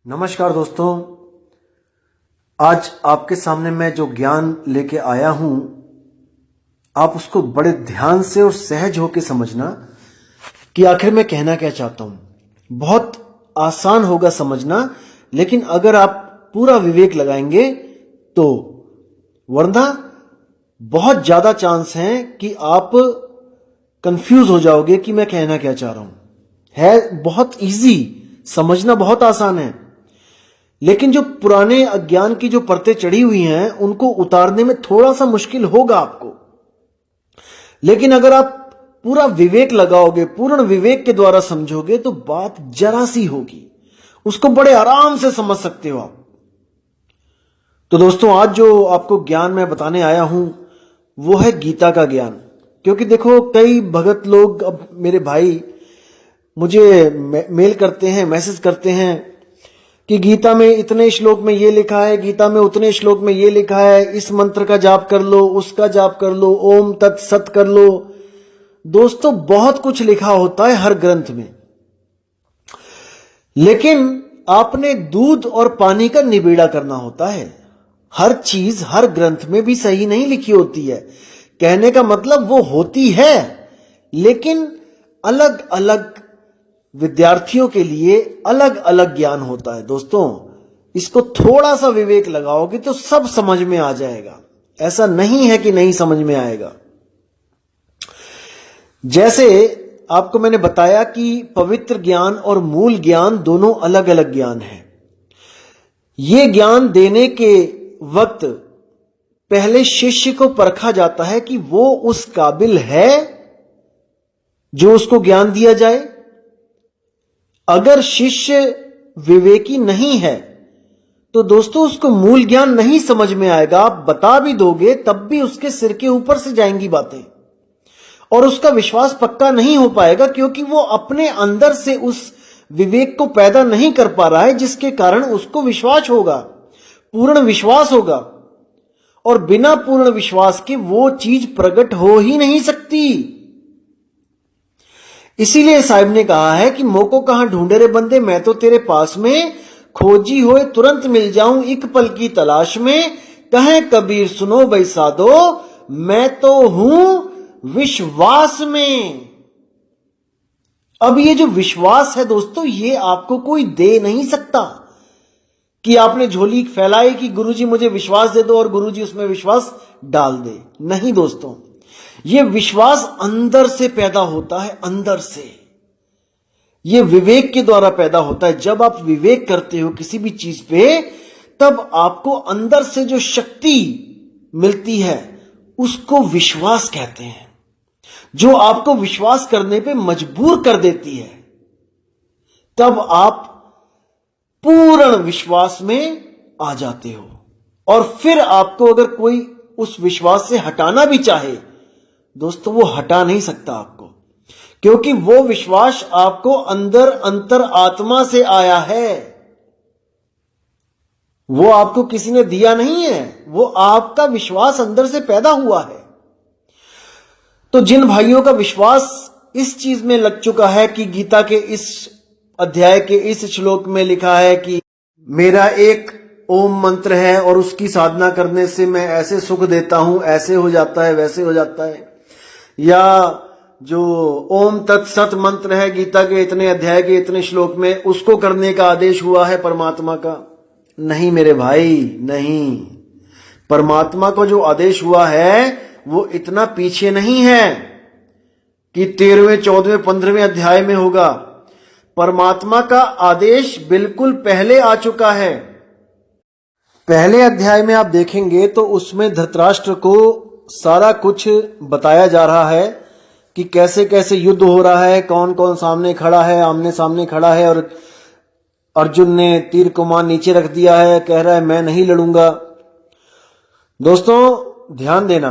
नमस्कार दोस्तों, आज आपके सामने मैं जो ज्ञान लेके आया हूं, आप उसको बड़े ध्यान से और सहज होकर समझना कि आखिर मैं कहना क्या चाहता हूं। बहुत आसान होगा समझना, लेकिन अगर आप पूरा विवेक लगाएंगे तो, वरना बहुत ज्यादा चांस है कि आप कंफ्यूज हो जाओगे कि मैं कहना क्या चाह रहा हूं। है बहुत इजी, समझना बहुत आसान है, लेकिन जो पुराने अज्ञान की जो परतें चढ़ी हुई हैं उनको उतारने में थोड़ा सा मुश्किल होगा आपको। लेकिन अगर आप पूरा विवेक लगाओगे, पूर्ण विवेक के द्वारा समझोगे तो बात जरा सी होगी, उसको बड़े आराम से समझ सकते हो आप। तो दोस्तों, आज जो आपको ज्ञान मैं बताने आया हूं वो है गीता का ज्ञान। क्योंकि देखो, कई भगत लोग, अब मेरे भाई मुझे मेल करते हैं, मैसेज करते हैं कि गीता में इतने श्लोक में ये लिखा है, गीता में उतने श्लोक में ये लिखा है, इस मंत्र का जाप कर लो, उसका जाप कर लो, ओम तत्सत कर लो। दोस्तों, बहुत कुछ लिखा होता है हर ग्रंथ में, लेकिन आपने दूध और पानी का निबेड़ा करना होता है। हर चीज हर ग्रंथ में भी सही नहीं लिखी होती है। कहने का मतलब वो होती है, लेकिन अलग अलग विद्यार्थियों के लिए अलग अलग ज्ञान होता है। दोस्तों, इसको थोड़ा सा विवेक लगाओगे तो सब समझ में आ जाएगा। ऐसा नहीं है कि नहीं समझ में आएगा। जैसे आपको मैंने बताया कि पवित्र ज्ञान और मूल ज्ञान दोनों अलग अलग ज्ञान हैं। ये ज्ञान देने के वक्त पहले शिष्य को परखा जाता है कि वो उस काबिल है जो उसको ज्ञान दिया जाए। अगर शिष्य विवेकी नहीं है तो दोस्तों उसको मूल ज्ञान नहीं समझ में आएगा। आप बता भी दोगे तब भी उसके सिर के ऊपर से जाएंगी बातें, और उसका विश्वास पक्का नहीं हो पाएगा, क्योंकि वो अपने अंदर से उस विवेक को पैदा नहीं कर पा रहा है, जिसके कारण उसको विश्वास होगा, पूर्ण विश्वास होगा। और बिना पूर्ण विश्वास के वो चीज प्रकट हो ही नहीं सकती। इसीलिए साहिब ने कहा है कि मोको कहां ढूंढे रे बंदे, मैं तो तेरे पास में, खोजी होए तुरंत मिल जाऊं एक पल की तलाश में। कहे कबीर सुनो भाई साधो, मैं तो हूं विश्वास में। अब ये जो विश्वास है दोस्तों, ये आपको कोई दे नहीं सकता कि आपने झोली फैलाई कि गुरुजी मुझे विश्वास दे दो और गुरुजी उसमें विश्वास डाल दे। नहीं दोस्तों, ये विश्वास अंदर से पैदा होता है, अंदर से। ये विवेक के द्वारा पैदा होता है। जब आप विवेक करते हो किसी भी चीज पे, तब आपको अंदर से जो शक्ति मिलती है उसको विश्वास कहते हैं, जो आपको विश्वास करने पे मजबूर कर देती है। तब आप पूर्ण विश्वास में आ जाते हो, और फिर आपको अगर कोई उस विश्वास से हटाना भी चाहे दोस्तों, वो हटा नहीं सकता आपको, क्योंकि वो विश्वास आपको अंदर अंतर आत्मा से आया है। वो आपको किसी ने दिया नहीं है, वो आपका विश्वास अंदर से पैदा हुआ है। तो जिन भाइयों का विश्वास इस चीज में लग चुका है कि गीता के इस अध्याय के इस श्लोक में लिखा है कि मेरा एक ओम मंत्र है और उसकी साधना करने से मैं ऐसे सुख देता हूं, ऐसे हो जाता है, वैसे हो जाता है, या जो ओम तत्सत मंत्र है गीता के इतने अध्याय के इतने श्लोक में, उसको करने का आदेश हुआ है परमात्मा का। नहीं मेरे भाई, नहीं। परमात्मा को जो आदेश हुआ है वो इतना पीछे नहीं है कि 13वें 14वें 15वें अध्याय में होगा। परमात्मा का आदेश बिल्कुल पहले आ चुका है। पहले अध्याय में आप देखेंगे तो उसमें धृतराष्ट्र को सारा कुछ बताया जा रहा है कि कैसे कैसे युद्ध हो रहा है, कौन कौन सामने खड़ा है, आमने सामने खड़ा है, और अर्जुन ने तीर कमान नीचे रख दिया है, कह रहा है मैं नहीं लड़ूंगा। दोस्तों ध्यान देना,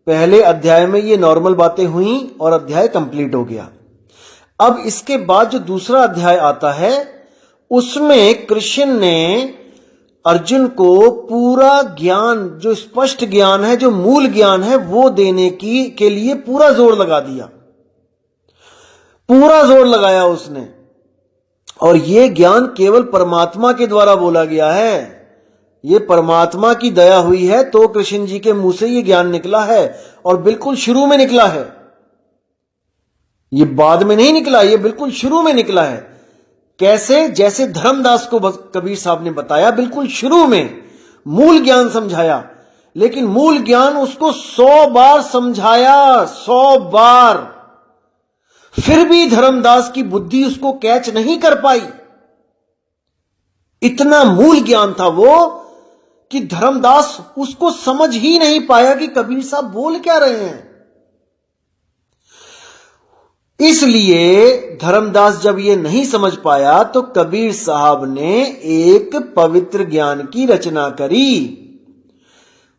पहले अध्याय में ये नॉर्मल बातें हुई और अध्याय कंप्लीट हो गया। अब इसके बाद जो दूसरा अध्याय आता है उसमें कृष्ण ने अर्जुन को पूरा ज्ञान, जो स्पष्ट ज्ञान है, जो मूल ज्ञान है, वो देने के लिए पूरा जोर लगा दिया, पूरा जोर लगाया उसने। और ये ज्ञान केवल परमात्मा के द्वारा बोला गया है। ये परमात्मा की दया हुई है तो कृष्ण जी के मुंह से ये ज्ञान निकला है, और बिल्कुल शुरू में निकला है। ये बाद में नहीं निकला, ये बिल्कुल शुरू में निकला है। कैसे? जैसे धर्मदास को कबीर साहब ने बताया, बिल्कुल शुरू में मूल ज्ञान समझाया, लेकिन मूल ज्ञान उसको 100 बार समझाया, 100 बार, फिर भी धर्मदास की बुद्धि उसको कैच नहीं कर पाई। इतना मूल ज्ञान था वो कि धर्मदास उसको समझ ही नहीं पाया कि कबीर साहब बोल क्या रहे हैं। इसलिए धर्मदास जब ये नहीं समझ पाया तो कबीर साहब ने एक पवित्र ज्ञान की रचना करी।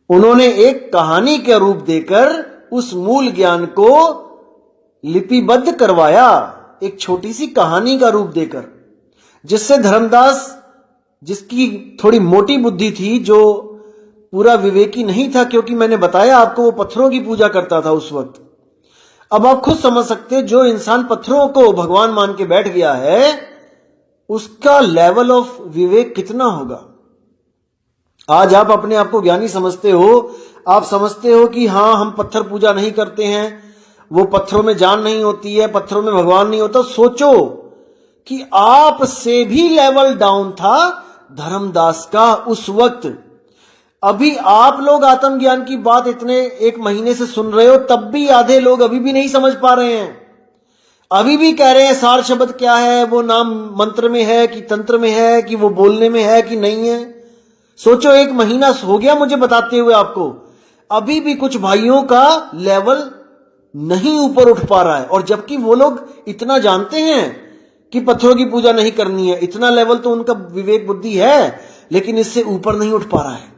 उन्होंने एक कहानी के रूप देकर उस मूल ज्ञान को लिपिबद्ध करवाया, एक छोटी सी कहानी का रूप देकर, जिससे धर्मदास, जिसकी थोड़ी मोटी बुद्धि थी, जो पूरा विवेकी नहीं था, क्योंकि मैंने बताया आपको वो पत्थरों की पूजा करता था उस वक्त। अब आप खुद समझ सकते हैं, जो इंसान पत्थरों को भगवान मान के बैठ गया है उसका लेवल ऑफ विवेक कितना होगा। आज आप अपने आप को ज्ञानी समझते हो, आप समझते हो कि हां हम पत्थर पूजा नहीं करते हैं, वो पत्थरों में जान नहीं होती है, पत्थरों में भगवान नहीं होता। सोचो कि आप से भी लेवल डाउन था धर्मदास का उस वक्त। अभी आप लोग आत्मज्ञान की बात इतने 1 महीने से सुन रहे हो, तब भी आधे लोग अभी भी नहीं समझ पा रहे हैं, अभी भी कह रहे हैं सार शब्द क्या है, वो नाम मंत्र में है कि तंत्र में है कि वो बोलने में है कि नहीं है। सोचो 1 महीना हो गया मुझे बताते हुए आपको, अभी भी कुछ भाइयों का लेवल नहीं ऊपर उठ पा रहा है। और जबकि वो लोग इतना जानते हैं कि पत्थरों की पूजा नहीं करनी है, इतना लेवल तो उनका विवेक बुद्धि है, लेकिन इससे ऊपर नहीं उठ पा रहा है।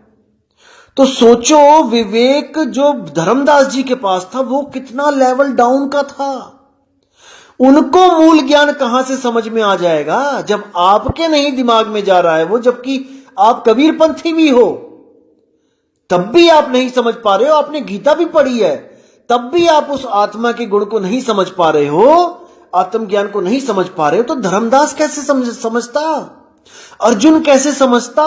तो सोचो विवेक जो धर्मदास जी के पास था वो कितना लेवल डाउन का था। उनको मूल ज्ञान कहां से समझ में आ जाएगा जब आपके नहीं दिमाग में जा रहा है वो, जबकि आप कबीरपंथी भी हो, तब भी आप नहीं समझ पा रहे हो। आपने गीता भी पढ़ी है, तब भी आप उस आत्मा के गुण को नहीं समझ पा रहे हो, आत्मज्ञान को नहीं समझ पा रहे हो। तो धर्मदास कैसे समझता, अर्जुन कैसे समझता।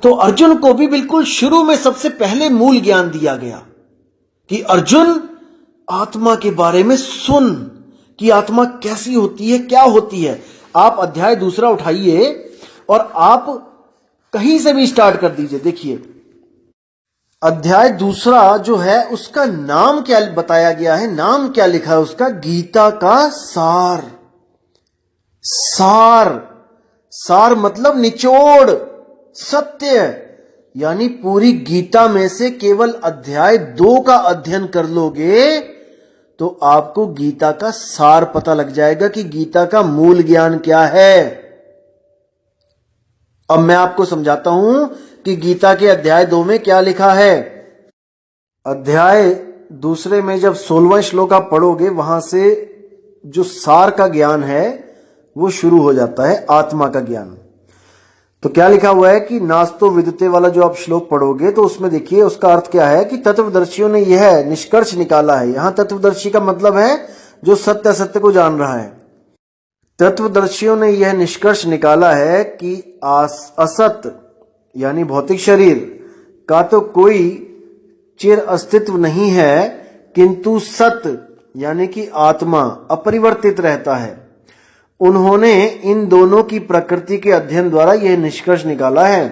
तो अर्जुन को भी बिल्कुल शुरू में सबसे पहले मूल ज्ञान दिया गया कि अर्जुन आत्मा के बारे में सुन कि आत्मा कैसी होती है, क्या होती है। आप अध्याय 2 उठाइए और आप कहीं से भी स्टार्ट कर दीजिए। देखिए अध्याय 2 जो है उसका नाम क्या बताया गया है, नाम क्या लिखा है उसका, गीता का सार। सार, सार मतलब निचोड़, सत्य। यानी पूरी गीता में से केवल अध्याय 2 का अध्ययन कर लोगे तो आपको गीता का सार पता लग जाएगा कि गीता का मूल ज्ञान क्या है। अब मैं आपको समझाता हूं कि गीता के अध्याय 2 में क्या लिखा है। अध्याय 2 में जब 16वां श्लोक आप पढ़ोगे, वहां से जो सार का ज्ञान है वो शुरू हो जाता है, आत्मा का ज्ञान। तो क्या लिखा हुआ है कि नास्तो विदते वाला जो आप श्लोक पढ़ोगे तो उसमें देखिए उसका अर्थ क्या है कि तत्वदर्शियों ने यह निष्कर्ष निकाला है। यहां तत्वदर्शी का मतलब है जो सत्य असत्य को जान रहा है। तत्वदर्शियों ने यह निष्कर्ष निकाला है कि असत यानी भौतिक शरीर का तो कोई चिर अस्तित्व नहीं है, किंतु सत्य यानी कि आत्मा अपरिवर्तित रहता है। उन्होंने इन दोनों की प्रकृति के अध्ययन द्वारा यह निष्कर्ष निकाला है,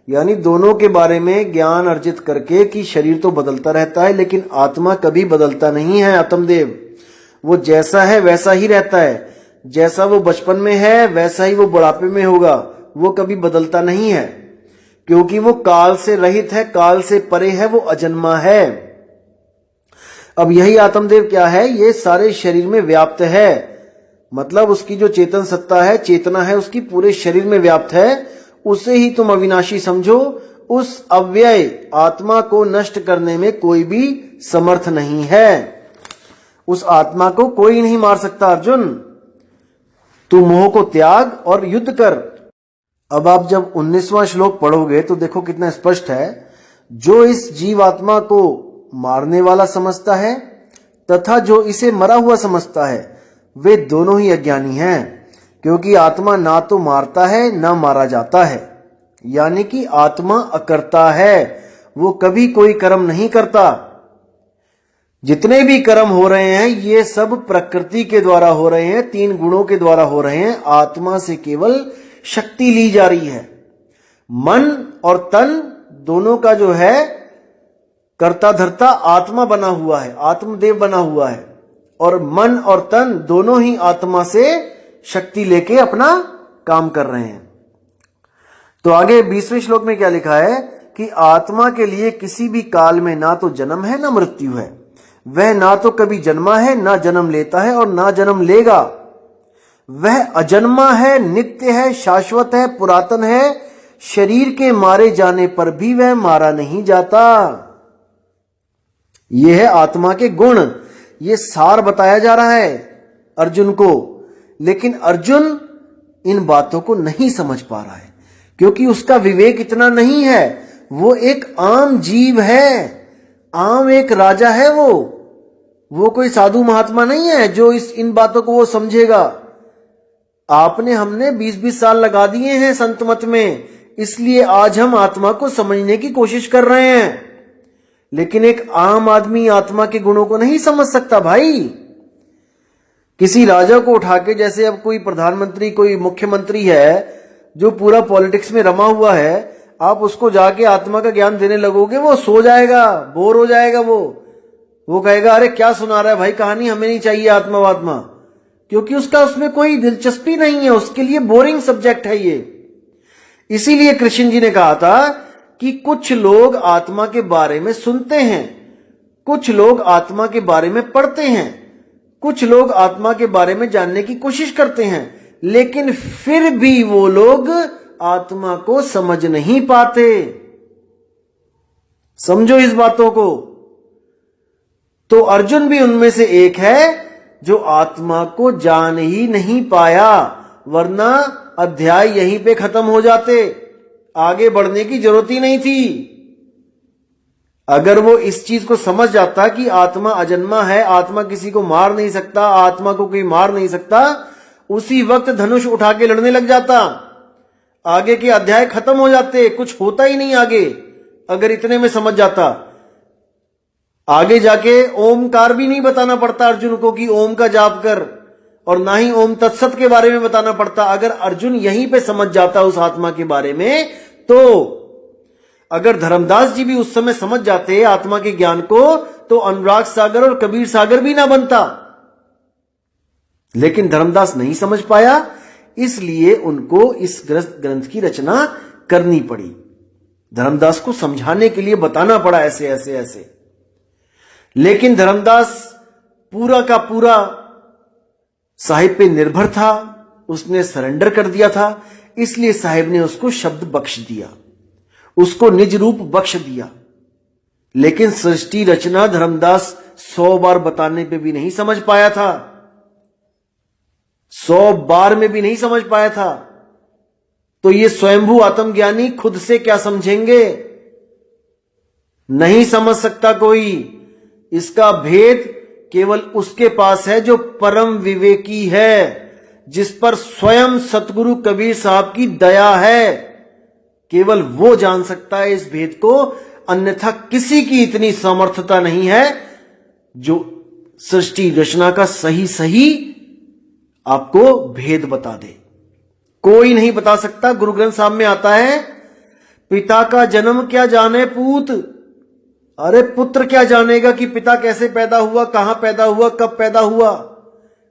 यानी दोनों के बारे में ज्ञान अर्जित करके कि शरीर तो बदलता रहता है लेकिन आत्मा कभी बदलता नहीं है। आत्मदेव वो जैसा है वैसा ही रहता है, जैसा वो बचपन में है वैसा ही वो बुढ़ापे में होगा, वो कभी बदलता नहीं है, क्योंकि वो काल से रहित है, काल से परे है, वो अजन्मा है। अब यही आत्मदेव क्या है, ये सारे शरीर में व्याप्त है, मतलब उसकी जो चेतन सत्ता है, चेतना है, उसकी पूरे शरीर में व्याप्त है। उसे ही तुम अविनाशी समझो। उस अव्यय आत्मा को नष्ट करने में कोई भी समर्थ नहीं है। उस आत्मा को कोई नहीं मार सकता। अर्जुन तू मोह को त्याग और युद्ध कर। अब आप जब 19वां श्लोक पढ़ोगे तो देखो कितना स्पष्ट है। जो इस जीवात्मा को मारने वाला समझता है तथा जो इसे मरा हुआ समझता है वे दोनों ही अज्ञानी हैं, क्योंकि आत्मा ना तो मारता है ना मारा जाता है। यानी कि आत्मा अकर्ता है, वो कभी कोई कर्म नहीं करता। जितने भी कर्म हो रहे हैं ये सब प्रकृति के द्वारा हो रहे हैं, 3 गुणों के द्वारा हो रहे हैं। आत्मा से केवल शक्ति ली जा रही है। मन और तन दोनों का जो है कर्ता धर्ता आत्मा बना हुआ है, आत्मदेव बना हुआ है, और मन और तन दोनों ही आत्मा से शक्ति लेके अपना काम कर रहे हैं। तो आगे 20वें श्लोक में क्या लिखा है कि आत्मा के लिए किसी भी काल में ना तो जन्म है ना मृत्यु है। वह ना तो कभी जन्मा है ना जन्म लेता है और ना जन्म लेगा। वह अजन्मा है, नित्य है, शाश्वत है, पुरातन है। शरीर के मारे जाने पर भी वह मारा नहीं जाता। यह है आत्मा के गुण। यह सार बताया जा रहा है अर्जुन को, लेकिन अर्जुन इन बातों को नहीं समझ पा रहा है क्योंकि उसका विवेक इतना नहीं है। वो एक आम जीव है, आम एक राजा है। वो कोई साधु महात्मा नहीं है जो इन बातों को वो समझेगा। आपने हमने 20-20 साल लगा दिए हैं संत मत में, इसलिए आज हम आत्मा को समझने की कोशिश कर रहे हैं। लेकिन एक आम आदमी आत्मा के गुणों को नहीं समझ सकता भाई। किसी राजा को उठा के, जैसे अब कोई प्रधानमंत्री कोई मुख्यमंत्री है जो पूरा पॉलिटिक्स में रमा हुआ है, आप उसको जाके आत्मा का ज्ञान देने लगोगे, वो सो जाएगा, बोर हो जाएगा। वो कहेगा अरे क्या सुना रहा है भाई कहानी, हमें नहीं चाहिए आत्मा वात्मा, क्योंकि उसका उसमें कोई दिलचस्पी नहीं है, उसके लिए बोरिंग सब्जेक्ट है ये। इसीलिए कृष्ण जी ने कहा था कि कुछ लोग आत्मा के बारे में सुनते हैं, कुछ लोग आत्मा के बारे में पढ़ते हैं, कुछ लोग आत्मा के बारे में जानने की कोशिश करते हैं, लेकिन फिर भी वो लोग आत्मा को समझ नहीं पाते। समझो इस बातों को। तो अर्जुन भी उनमें से एक है जो आत्मा को जान ही नहीं पाया, वरना अध्याय यहीं पे खत्म हो जाते, आगे बढ़ने की जरूरत ही नहीं थी। अगर वो इस चीज को समझ जाता कि आत्मा अजन्मा है, आत्मा किसी को मार नहीं सकता, आत्मा को कोई मार नहीं सकता, उसी वक्त धनुष उठा के लड़ने लग जाता, आगे के अध्याय खत्म हो जाते, कुछ होता ही नहीं आगे। अगर इतने में समझ जाता, आगे जाके ओमकार भी नहीं बताना पड़ता अर्जुन को कि ओम का जाप कर, और ना ही ओम तत्सत के बारे में बताना पड़ता। अगर अर्जुन यहीं पे समझ जाता उस आत्मा के बारे में, तो अगर धर्मदास जी भी उस समय समझ जाते आत्मा के ज्ञान को, तो अनुराग सागर और कबीर सागर भी ना बनता। लेकिन धर्मदास नहीं समझ पाया, इसलिए उनको इस ग्रंथ की रचना करनी पड़ी। धर्मदास को समझाने के लिए बताना पड़ा ऐसे ऐसे ऐसे। लेकिन धर्मदास पूरा का पूरा साहिब पे निर्भर था, उसने सरेंडर कर दिया था, इसलिए साहिब ने उसको शब्द बख्श दिया, उसको निज रूप बख्श दिया। लेकिन सृष्टि रचना धर्मदास 100 बार बताने पे भी नहीं समझ पाया था, 100 बार में भी नहीं समझ पाया था। तो ये स्वयंभू आत्मज्ञानी खुद से क्या समझेंगे? नहीं समझ सकता कोई। इसका भेद केवल उसके पास है जो परम विवेकी है, जिस पर स्वयं सतगुरु कबीर साहब की दया है। केवल वो जान सकता है इस भेद को, अन्यथा किसी की इतनी सामर्थ्यता नहीं है जो सृष्टि रचना का सही सही आपको भेद बता दे। कोई नहीं बता सकता। गुरु ग्रंथ साहब में आता है, पिता का जन्म क्या जाने पूत। अरे पुत्र क्या जानेगा कि पिता कैसे पैदा हुआ, कहां पैदा हुआ, कब पैदा हुआ?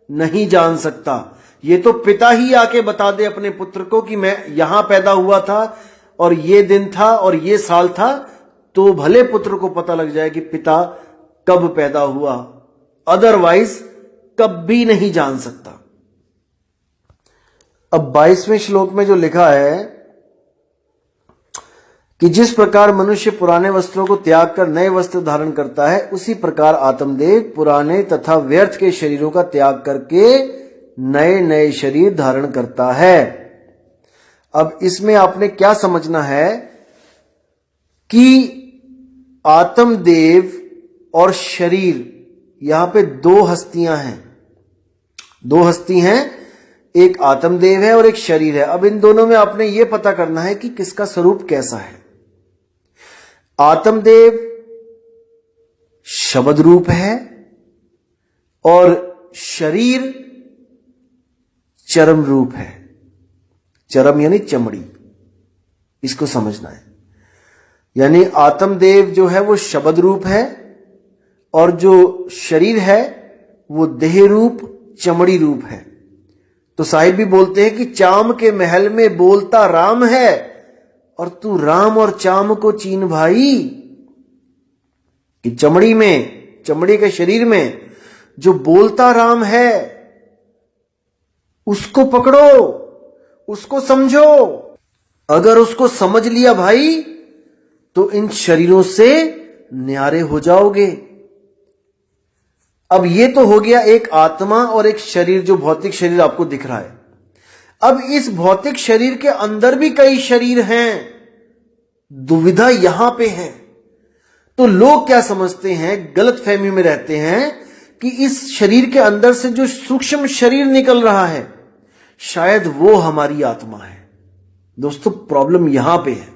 नहीं जान सकता। ये तो पिता ही आके बता दे अपने पुत्र को कि मैं यहां पैदा हुआ था और ये दिन था और ये साल था, तो भले पुत्र को पता लग जाए कि पिता कब पैदा हुआ, अदरवाइज कभी नहीं जान सकता। अब 22वें श्लोक में जो लिखा है कि जिस प्रकार मनुष्य पुराने वस्त्रों को त्याग कर नए वस्त्र धारण करता है, उसी प्रकार आत्मदेव पुराने तथा व्यर्थ के शरीरों का त्याग करके नए नए शरीर धारण करता है। अब इसमें आपने क्या समझना है कि आत्मदेव और शरीर, यहां पे 2 हस्तियां हैं। दो हस्ती हैं, एक आत्मदेव है और एक शरीर है। अब इन दोनों में आपने यह पता करना है कि किसका स्वरूप कैसा है। आत्मदेव शब्द रूप है और शरीर चरम रूप है। चरम यानी चमड़ी, इसको समझना है। यानी आत्मदेव जो है वो शब्द रूप है और जो शरीर है वो देह रूप चमड़ी रूप है। तो साहिब भी बोलते हैं कि चाम के महल में बोलता राम है और तू राम और चाम को चीन भाई। कि चमड़ी में, चमड़ी के शरीर में जो बोलता राम है उसको पकड़ो, उसको समझो। अगर उसको समझ लिया भाई तो इन शरीरों से न्यारे हो जाओगे। अब ये तो हो गया एक आत्मा और एक शरीर, जो भौतिक शरीर आपको दिख रहा है। अब इस भौतिक शरीर के अंदर भी कई शरीर हैं। दुविधा यहां पे है। तो लोग क्या समझते हैं, गलतफहमी में रहते हैं कि इस शरीर के अंदर से जो सूक्ष्म शरीर निकल रहा है शायद वो हमारी आत्मा है। दोस्तों प्रॉब्लम यहां पे है,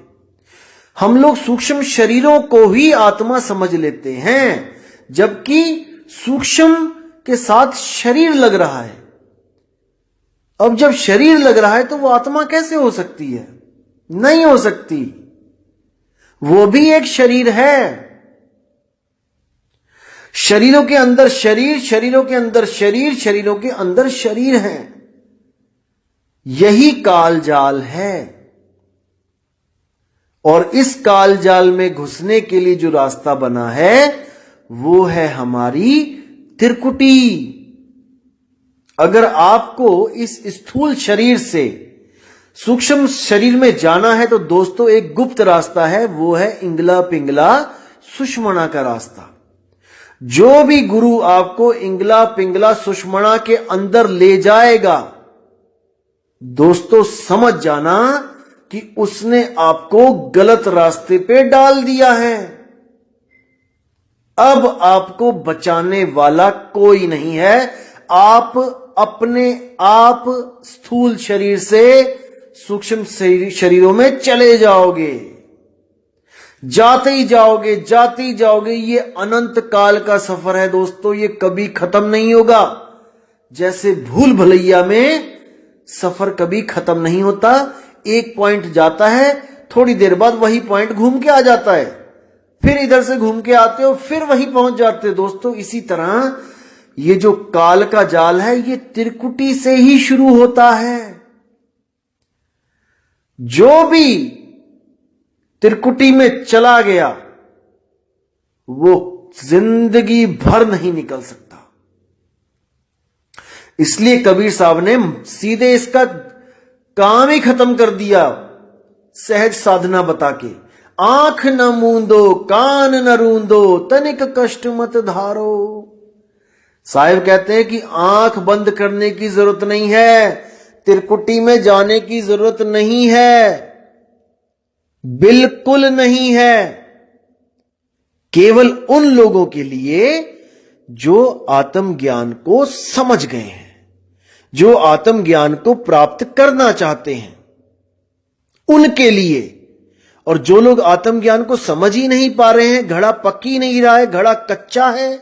हम लोग सूक्ष्म शरीरों को ही आत्मा समझ लेते हैं, जबकि सूक्ष्म के साथ शरीर लग रहा है। अब जब शरीर लग रहा है तो वो आत्मा कैसे हो सकती है? नहीं हो सकती। वो भी एक शरीर है। शरीरों के अंदर शरीर, शरीरों के अंदर शरीर, शरीरों के अंदर शरीर है। यही काल जाल है। और इस काल जाल में घुसने के लिए जो रास्ता बना है वो है हमारी त्रिकुटी। अगर आपको इस स्थूल शरीर से सूक्ष्म शरीर में जाना है तो दोस्तों एक गुप्त रास्ता है, वो है इंगला पिंगला सुषमणा का रास्ता। जो भी गुरु आपको इंगला पिंगला सुषमणा के अंदर ले जाएगा, दोस्तों समझ जाना कि उसने आपको गलत रास्ते पे डाल दिया है। अब आपको बचाने वाला कोई नहीं है। आप अपने आप स्थूल शरीर से सूक्ष्म शरीरों में चले जाओगे, जाते ही जाओगे, जाते ही जाओगे। ये अनंत काल का सफर है दोस्तों, ये कभी खत्म नहीं होगा। जैसे भूल भुलैया में सफर कभी खत्म नहीं होता। एक पॉइंट जाता है, थोड़ी देर बाद वही पॉइंट घूम के आ जाता है, फिर इधर से घूम के आते हो, फिर वहीं पहुंच जाते हो। दोस्तों इसी तरह ये जो काल का जाल है ये त्रिकुटी से ही शुरू होता है। जो भी त्रिकुटी में चला गया वो जिंदगी भर नहीं निकल सकता। इसलिए कबीर साहब ने सीधे इसका काम ही खत्म कर दिया, सहज साधना बता के। आंख न मूंदो, कान न रूंदो, तनिक कष्ट मत धारो। साहिब कहते हैं कि आंख बंद करने की जरूरत नहीं है, त्रिकुटी में जाने की जरूरत नहीं है, बिल्कुल नहीं है। केवल उन लोगों के लिए जो आत्मज्ञान को समझ गए हैं, जो आत्मज्ञान को प्राप्त करना चाहते हैं, उनके लिए। और जो लोग आत्मज्ञान को समझ ही नहीं पा रहे हैं, घड़ा पक ही नहीं रहा है, घड़ा कच्चा है,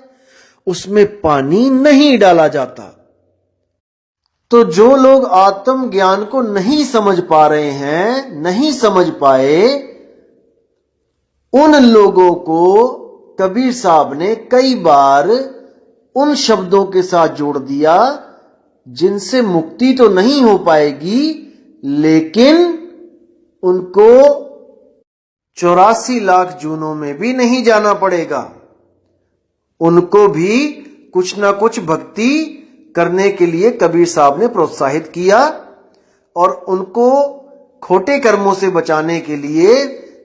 उसमें पानी नहीं डाला जाता। तो जो लोग आत्मज्ञान को नहीं समझ पा रहे हैं, नहीं समझ पाए, उन लोगों को कबीर साहब ने कई बार उन शब्दों के साथ जोड़ दिया जिनसे मुक्ति तो नहीं हो पाएगी, लेकिन उनको 84 लाख जूनों में भी नहीं जाना पड़ेगा। उनको भी कुछ ना कुछ भक्ति करने के लिए कबीर साहब ने प्रोत्साहित किया और उनको खोटे कर्मों से बचाने के लिए,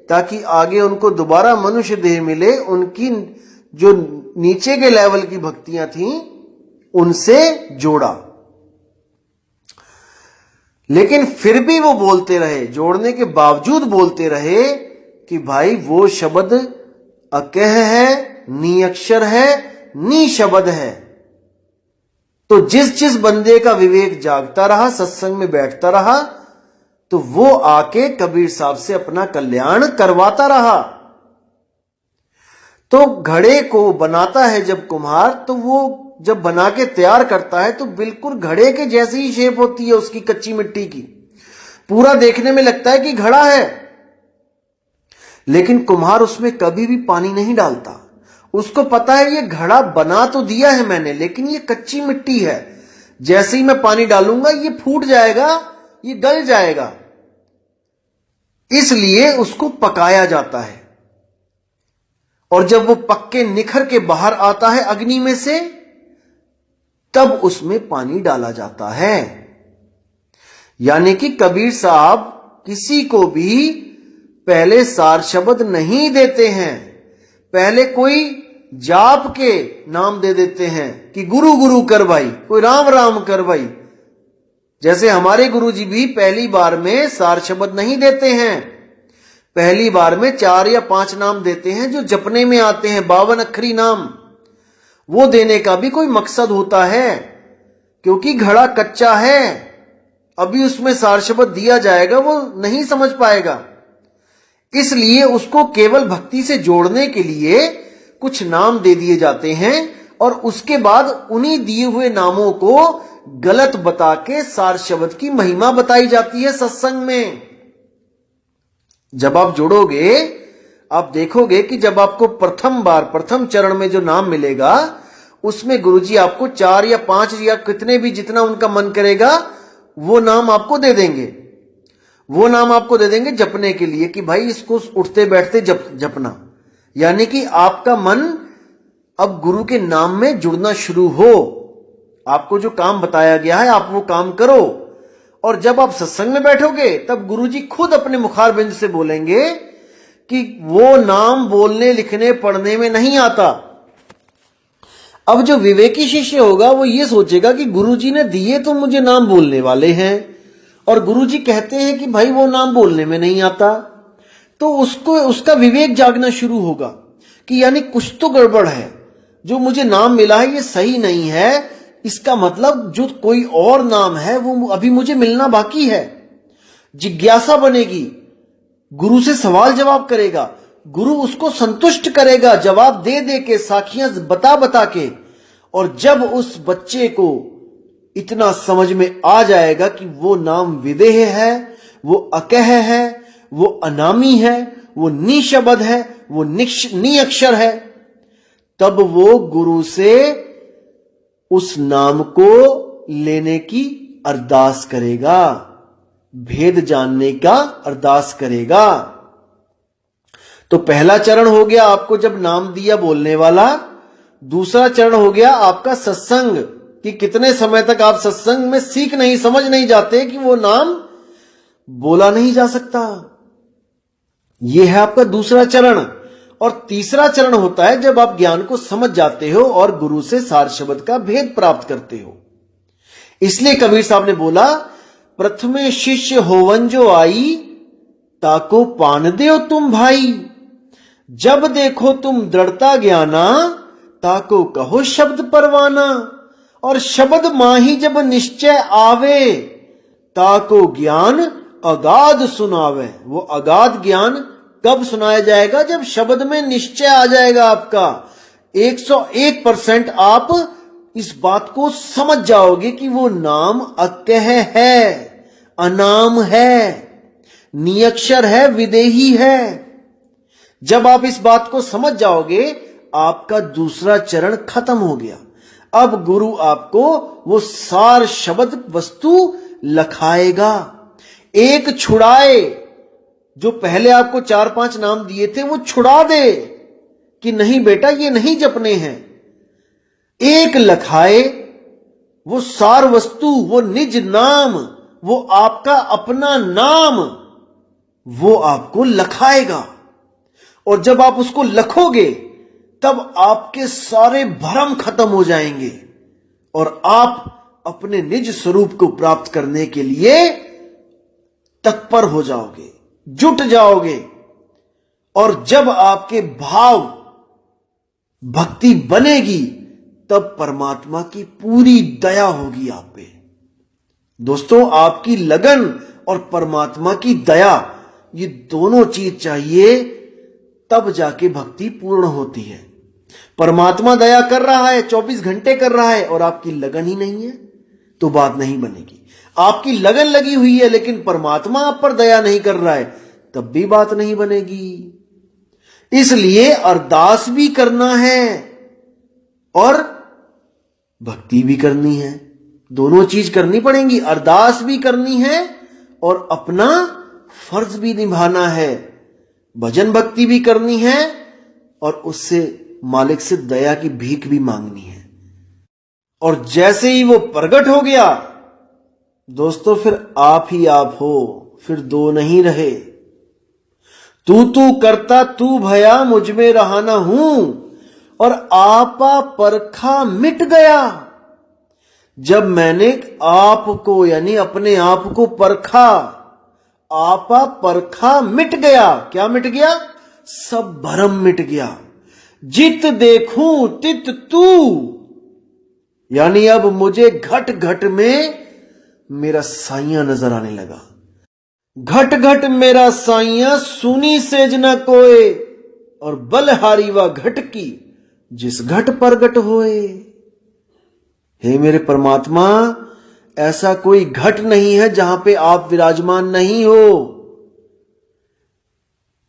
ताकि आगे उनको दोबारा मनुष्य देह मिले, उनकी जो नीचे के लेवल की भक्तियां थीं उनसे जोड़ा। लेकिन फिर भी वो बोलते रहे, जोड़ने के बावजूद बोलते रहे कि भाई वो शब्द अकह है, नी अक्षर है, नी शब्द है। तो जिस जिस बंदे का विवेक जागता रहा, सत्संग में बैठता रहा, तो वो आके कबीर साहब से अपना कल्याण करवाता रहा। तो घड़े को बनाता है जब कुम्हार, तो वो जब बना के तैयार करता है तो बिल्कुल घड़े के जैसी ही शेप होती है उसकी, कच्ची मिट्टी की। पूरा देखने में लगता है कि घड़ा है, लेकिन कुम्हार उसमें कभी भी पानी नहीं डालता। उसको पता है ये घड़ा बना तो दिया है मैंने, लेकिन ये कच्ची मिट्टी है, जैसे ही मैं पानी डालूंगा ये फूट जाएगा, ये गल जाएगा। इसलिए उसको पकाया जाता है, और जब वो पक के निखर के बाहर आता है अग्नि में से, तब उसमें पानी डाला जाता है। यानी कि कबीर साहब किसी को भी पहले सार शब्द नहीं देते हैं, पहले कोई जाप के नाम दे देते हैं कि गुरु गुरु कर भाई, कोई राम राम कर भाई। जैसे हमारे गुरु जी भी पहली बार में सार शब्द नहीं देते हैं, पहली बार में 4 या 5 नाम देते हैं जो जपने में आते हैं, 52 अक्षरी नाम। वो देने का भी कोई मकसद होता है, क्योंकि घड़ा कच्चा है, अभी उसमें सार शब्द दिया जाएगा वो नहीं समझ पाएगा। इसलिए उसको केवल भक्ति से जोड़ने के लिए कुछ नाम दे दिए जाते हैं, और उसके बाद उन्हीं दिए हुए नामों को गलत बता के सार शब्द की महिमा बताई जाती है सत्संग में। जब आप जुड़ोगे, आप देखोगे कि जब आपको प्रथम चरण में जो नाम मिलेगा, उसमें गुरुजी आपको 4 या 5 या कितने भी, जितना उनका मन करेगा वो नाम आपको दे देंगे। वो नाम आपको दे देंगे जपने के लिए कि भाई इसको उठते बैठते जपना। यानी कि आपका मन अब गुरु के नाम में जुड़ना शुरू हो, आपको जो काम बताया गया है आप वो काम करो। और जब आप सत्संग में बैठोगे तब गुरुजी खुद अपने मुखारबिंद से बोलेंगे कि वो नाम बोलने लिखने पढ़ने में नहीं आता। अब जो विवेकी शिष्य होगा वो ये सोचेगा कि गुरुजी ने दिए तो मुझे नाम बोलने वाले हैं, और गुरुजी कहते हैं कि भाई वो नाम बोलने में नहीं आता, तो उसका विवेक जागना शुरू होगा कि यानी कुछ तो गड़बड़ है, जो मुझे नाम मिला है ये सही नहीं है, इसका मतलब जो कोई और नाम है वो अभी मुझे मिलना बाकी है। जिज्ञासा बनेगी, गुरु से सवाल जवाब करेगा, गुरु उसको संतुष्ट करेगा जवाब दे दे के, साखियां बता बता के। और जब उस बच्चे को इतना समझ में आ जाएगा कि वो नाम विदेह है, वो अकह है, वो अनामी है, वो निशब्द है, वो नी अक्षर है, तब वो गुरु से उस नाम को लेने की अरदास करेगा, भेद जानने का अरदास करेगा। तो पहला चरण हो गया आपको जब नाम दिया बोलने वाला। दूसरा चरण हो गया आपका सत्संग, कि कितने समय तक आप सत्संग में सीख नहीं, समझ नहीं जाते कि वो नाम बोला नहीं जा सकता। यह है आपका दूसरा चरण। और तीसरा चरण होता है जब आप ज्ञान को समझ जाते हो और गुरु से सार शब्द का भेद प्राप्त करते हो। इसलिए कबीर साहब ने बोला, प्रथमे शिष्य होवन जो आई, ताको पान देओ तुम भाई। जब देखो तुम दृढ़ता ज्ञाना, ताको कहो शब्द परवाना। और शब्द माही जब निश्चय आवे, ताको ज्ञान अगाध सुनावे। वो अगाध ज्ञान कब सुनाया जाएगा? जब शब्द में निश्चय आ जाएगा आपका। 101% आप इस बात को समझ जाओगे कि वो नाम अकह है, अनाम है, नियक्षर है, विदेही है। जब आप इस बात को समझ जाओगे, आपका दूसरा चरण खत्म हो गया। अब गुरु आपको वो सार शब्द वस्तु लखाएगा। एक छुड़ाए, जो पहले आपको 4-5 नाम दिए थे वो छुड़ा दे कि नहीं बेटा ये नहीं जपने हैं। एक लखाए, वो सार वस्तु, वो निज नाम, वो आपका अपना नाम, वो आपको लखाएगा। और जब आप उसको लखोगे तब आपके सारे भ्रम खत्म हो जाएंगे और आप अपने निज स्वरूप को प्राप्त करने के लिए तत्पर हो जाओगे, जुट जाओगे। और जब आपके भाव भक्ति बनेगी, तब परमात्मा की पूरी दया होगी आप पे। दोस्तों, आपकी लगन और परमात्मा की दया, ये दोनों चीज चाहिए, तब जाके भक्ति पूर्ण होती है। परमात्मा दया कर रहा है, 24 घंटे कर रहा है, और आपकी लगन ही नहीं है, तो बात नहीं बनेगी। आपकी लगन लगी हुई है लेकिन परमात्मा आप पर दया नहीं कर रहा है, तब भी बात नहीं बनेगी। इसलिए अरदास भी करना है और भक्ति भी करनी है, दोनों चीज करनी पड़ेंगी। अरदास भी करनी है और अपना फर्ज भी निभाना है, भजन भक्ति भी करनी है और उससे मालिक से दया की भीख भी मांगनी है। और जैसे ही वो प्रकट हो गया दोस्तों, फिर आप ही आप हो, फिर दो नहीं रहे। तू करता तू भया, मुझ में रहा ना हूं, और आपा परखा मिट गया। जब मैंने आपको यानी अपने आप को परखा, आपा परखा मिट गया। क्या मिट गया? सब भरम मिट गया। जित देखूं तित तू, यानी अब मुझे घट घट में मेरा साइया नजर आने लगा। घट घट मेरा साइया, सुनी सेज न कोय, और बलहारी व घट की जिस घट प्रगट होए। हे मेरे परमात्मा, ऐसा कोई घट नहीं है जहां पे आप विराजमान नहीं हो।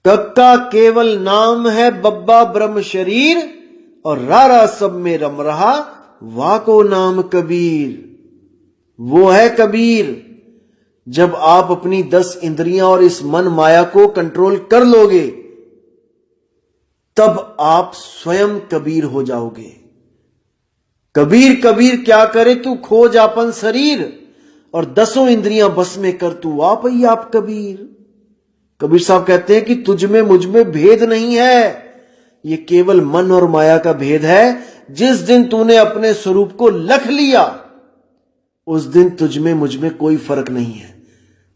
कक्का केवल नाम है, बब्बा ब्रह्म शरीर, और रारा सब में रम रहा, वाको नाम कबीर। वो है कबीर। जब आप अपनी 10 इंद्रियां और इस मन माया को कंट्रोल कर लोगे, तब आप स्वयं कबीर हो जाओगे। कबीर कबीर क्या करे तू खोज आपन शरीर, और 10 इंद्रियां बस में कर तू आप ही आप कबीर। कबीर साहब कहते हैं कि तुझ में मुझ में भेद नहीं है, ये केवल मन और माया का भेद है। जिस दिन तूने अपने स्वरूप को लख लिया, उस दिन तुझ में मुझ में कोई फर्क नहीं है।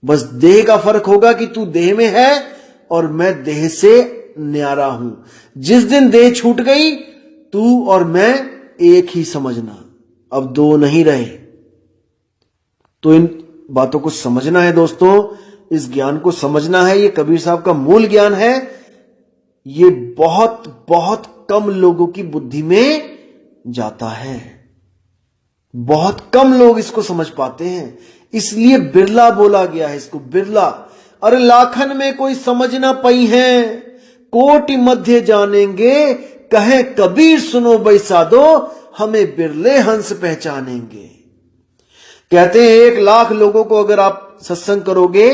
बस देह का फर्क होगा कि तू देह में है और मैं देह से न्यारा हूं। जिस दिन देह छूट गई, तू और मैं एक ही समझना, अब दो नहीं रहे। तो इन बातों को समझना है दोस्तों, इस ज्ञान को समझना है। ये कबीर साहब का मूल ज्ञान है। ये बहुत बहुत कम लोगों की बुद्धि में जाता है, बहुत कम लोग इसको समझ पाते हैं, इसलिए बिरला बोला गया है इसको, बिरला। अरे लाखन में कोई समझ ना पाई है, कोटि मध्य जानेंगे, कहे कबीर सुनो बैसादो, हमें बिरले हंस पहचानेंगे। कहते हैं 1 लाख लोगों को अगर आप सत्संग करोगे,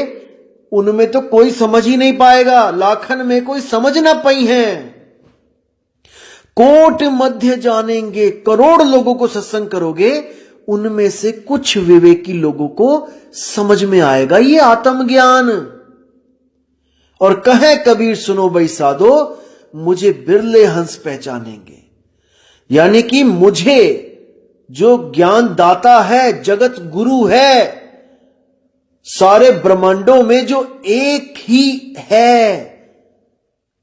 उनमें तो कोई समझ ही नहीं पाएगा, लाखन में कोई समझ ना पाई है। कोट मध्य जानेंगे, करोड़ लोगों को सत्संग करोगे, उनमें से कुछ विवेकी लोगों को समझ में आएगा ये आत्मज्ञान। और कहे कबीर सुनो बैसादो, मुझे बिरले हंस पहचानेंगे। यानी कि मुझे जो ज्ञान दाता है, जगत गुरु है, सारे ब्रह्मांडों में जो एक ही है,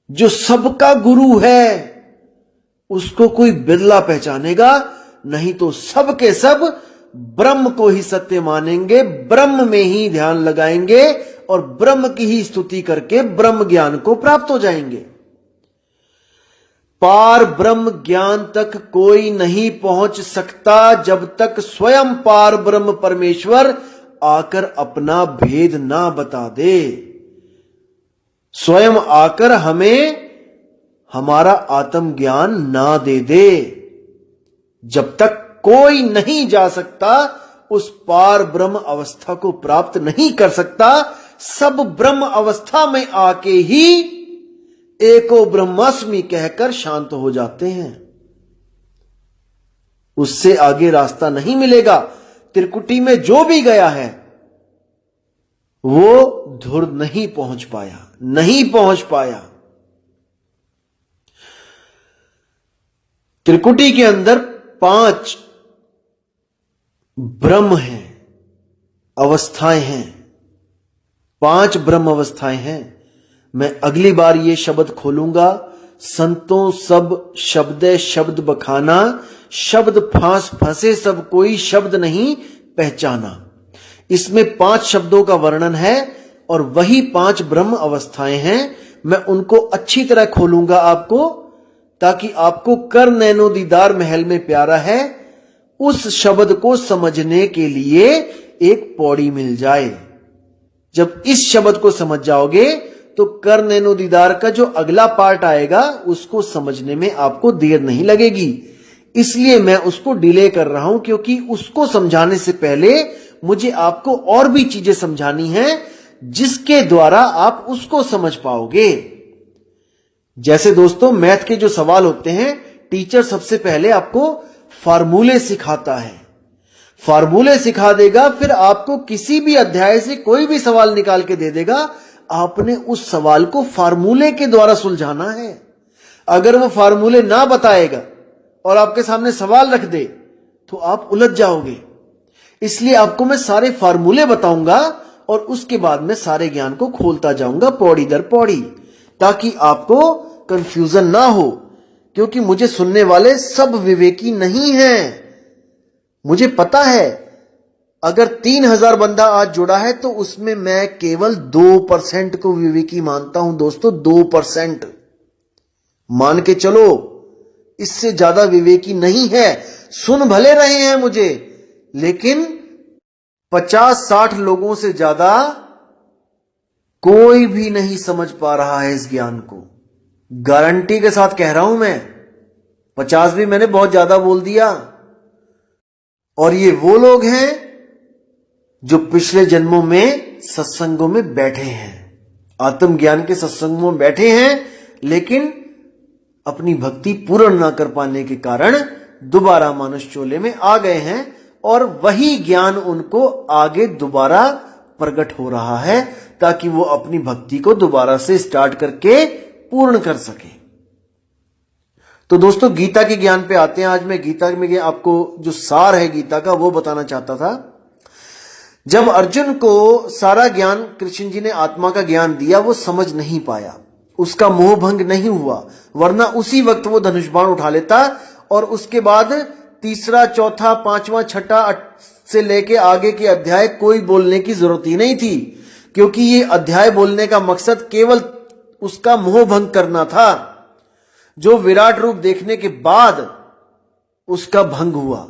जो सबका गुरु है, उसको कोई बिरला पहचानेगा। नहीं तो सब के सब ब्रह्म को ही सत्य मानेंगे, ब्रह्म में ही ध्यान लगाएंगे और ब्रह्म की ही स्तुति करके ब्रह्म ज्ञान को प्राप्त हो जाएंगे। पार ब्रह्म ज्ञान तक कोई नहीं पहुंच सकता जब तक स्वयं पार ब्रह्म परमेश्वर आकर अपना भेद ना बता दे, स्वयं आकर हमें हमारा आत्मज्ञान ना दे दे। जब तक कोई नहीं जा सकता, उस पार ब्रह्म अवस्था को प्राप्त नहीं कर सकता। सब ब्रह्म अवस्था में आके ही एको ब्रह्मास्मि कहकर शांत हो जाते हैं, उससे आगे रास्ता नहीं मिलेगा। त्रिकुटी में जो भी गया है वो धुर नहीं पहुंच पाया, नहीं पहुंच पाया। त्रिकुटी के अंदर 5 ब्रह्म हैं, अवस्थाएं हैं, 5 ब्रह्म अवस्थाएं हैं। मैं अगली बार ये शब्द खोलूंगा, संतों सब शब्दे शब्द बखाना, शब्द फांस फंसे सब कोई शब्द नहीं पहचाना। इसमें 5 शब्दों का वर्णन है और वही 5 ब्रह्म अवस्थाएं हैं। मैं उनको अच्छी तरह खोलूंगा आपको, ताकि आपको कर नैनो दीदार महल में प्यारा है उस शब्द को समझने के लिए एक पौड़ी मिल जाए। जब इस शब्द को समझ जाओगे तो कर नैनो दीदार का जो अगला पार्ट आएगा उसको समझने में आपको देर नहीं लगेगी। इसलिए मैं उसको डिले कर रहा हूं, क्योंकि उसको समझाने से पहले मुझे आपको और भी चीजें समझानी हैं जिसके द्वारा आप उसको समझ पाओगे। जैसे दोस्तों मैथ के जो सवाल होते हैं, टीचर सबसे पहले आपको फार्मूले सिखाता है, फार्मूले सिखा देगा, फिर आपको किसी भी अध्याय से कोई भी सवाल निकाल के दे देगा। आपने उस सवाल को फार्मूले के द्वारा सुलझाना है। अगर वो फार्मूले ना बताएगा और आपके सामने सवाल रख दे तो आप उलझ जाओगे। इसलिए आपको मैं सारे फार्मूले बताऊंगा और उसके बाद में सारे ज्ञान को खोलता जाऊंगा पौड़ी दर पौड़ी, ताकि आपको कंफ्यूजन ना हो। क्योंकि मुझे सुनने वाले सब विवेकी नहीं हैं। मुझे पता है अगर 3000 बंदा आज जुड़ा है तो उसमें मैं केवल 2% को विवेकी मानता हूं दोस्तों। 2% मान के चलो, इससे ज्यादा विवेकी नहीं है। सुन भले रहे हैं मुझे, लेकिन 50-60 लोगों से ज्यादा कोई भी नहीं समझ पा रहा है इस ज्ञान को। गारंटी के साथ कह रहा हूं मैं। 50 भी मैंने बहुत ज्यादा बोल दिया। और ये वो लोग हैं जो पिछले जन्मों में सत्संगों में बैठे हैं, आत्मज्ञान के सत्संगों में बैठे हैं, लेकिन अपनी भक्ति पूर्ण ना कर पाने के कारण दोबारा मानुष चोले में आ गए हैं और वही ज्ञान उनको आगे दोबारा प्रकट हो रहा है, ताकि वो अपनी भक्ति को दोबारा से स्टार्ट करके पूर्ण कर सके। तो दोस्तों गीता के ज्ञान पे आते हैं। आज मैं गीता में आपको जो सार है गीता का वो बताना चाहता था। जब अर्जुन को सारा ज्ञान कृष्ण जी ने आत्मा का ज्ञान दिया, वो समझ नहीं पाया, उसका मोह भंग नहीं हुआ, वरना उसी वक्त वो धनुष बाण उठा लेता और उसके बाद 3रा, 4था, 5वां, 6ठा से लेके आगे के अध्याय कोई बोलने की जरूरत ही नहीं थी, क्योंकि ये अध्याय बोलने का मकसद केवल उसका मोह भंग करना था, जो विराट रूप देखने के बाद उसका भंग हुआ।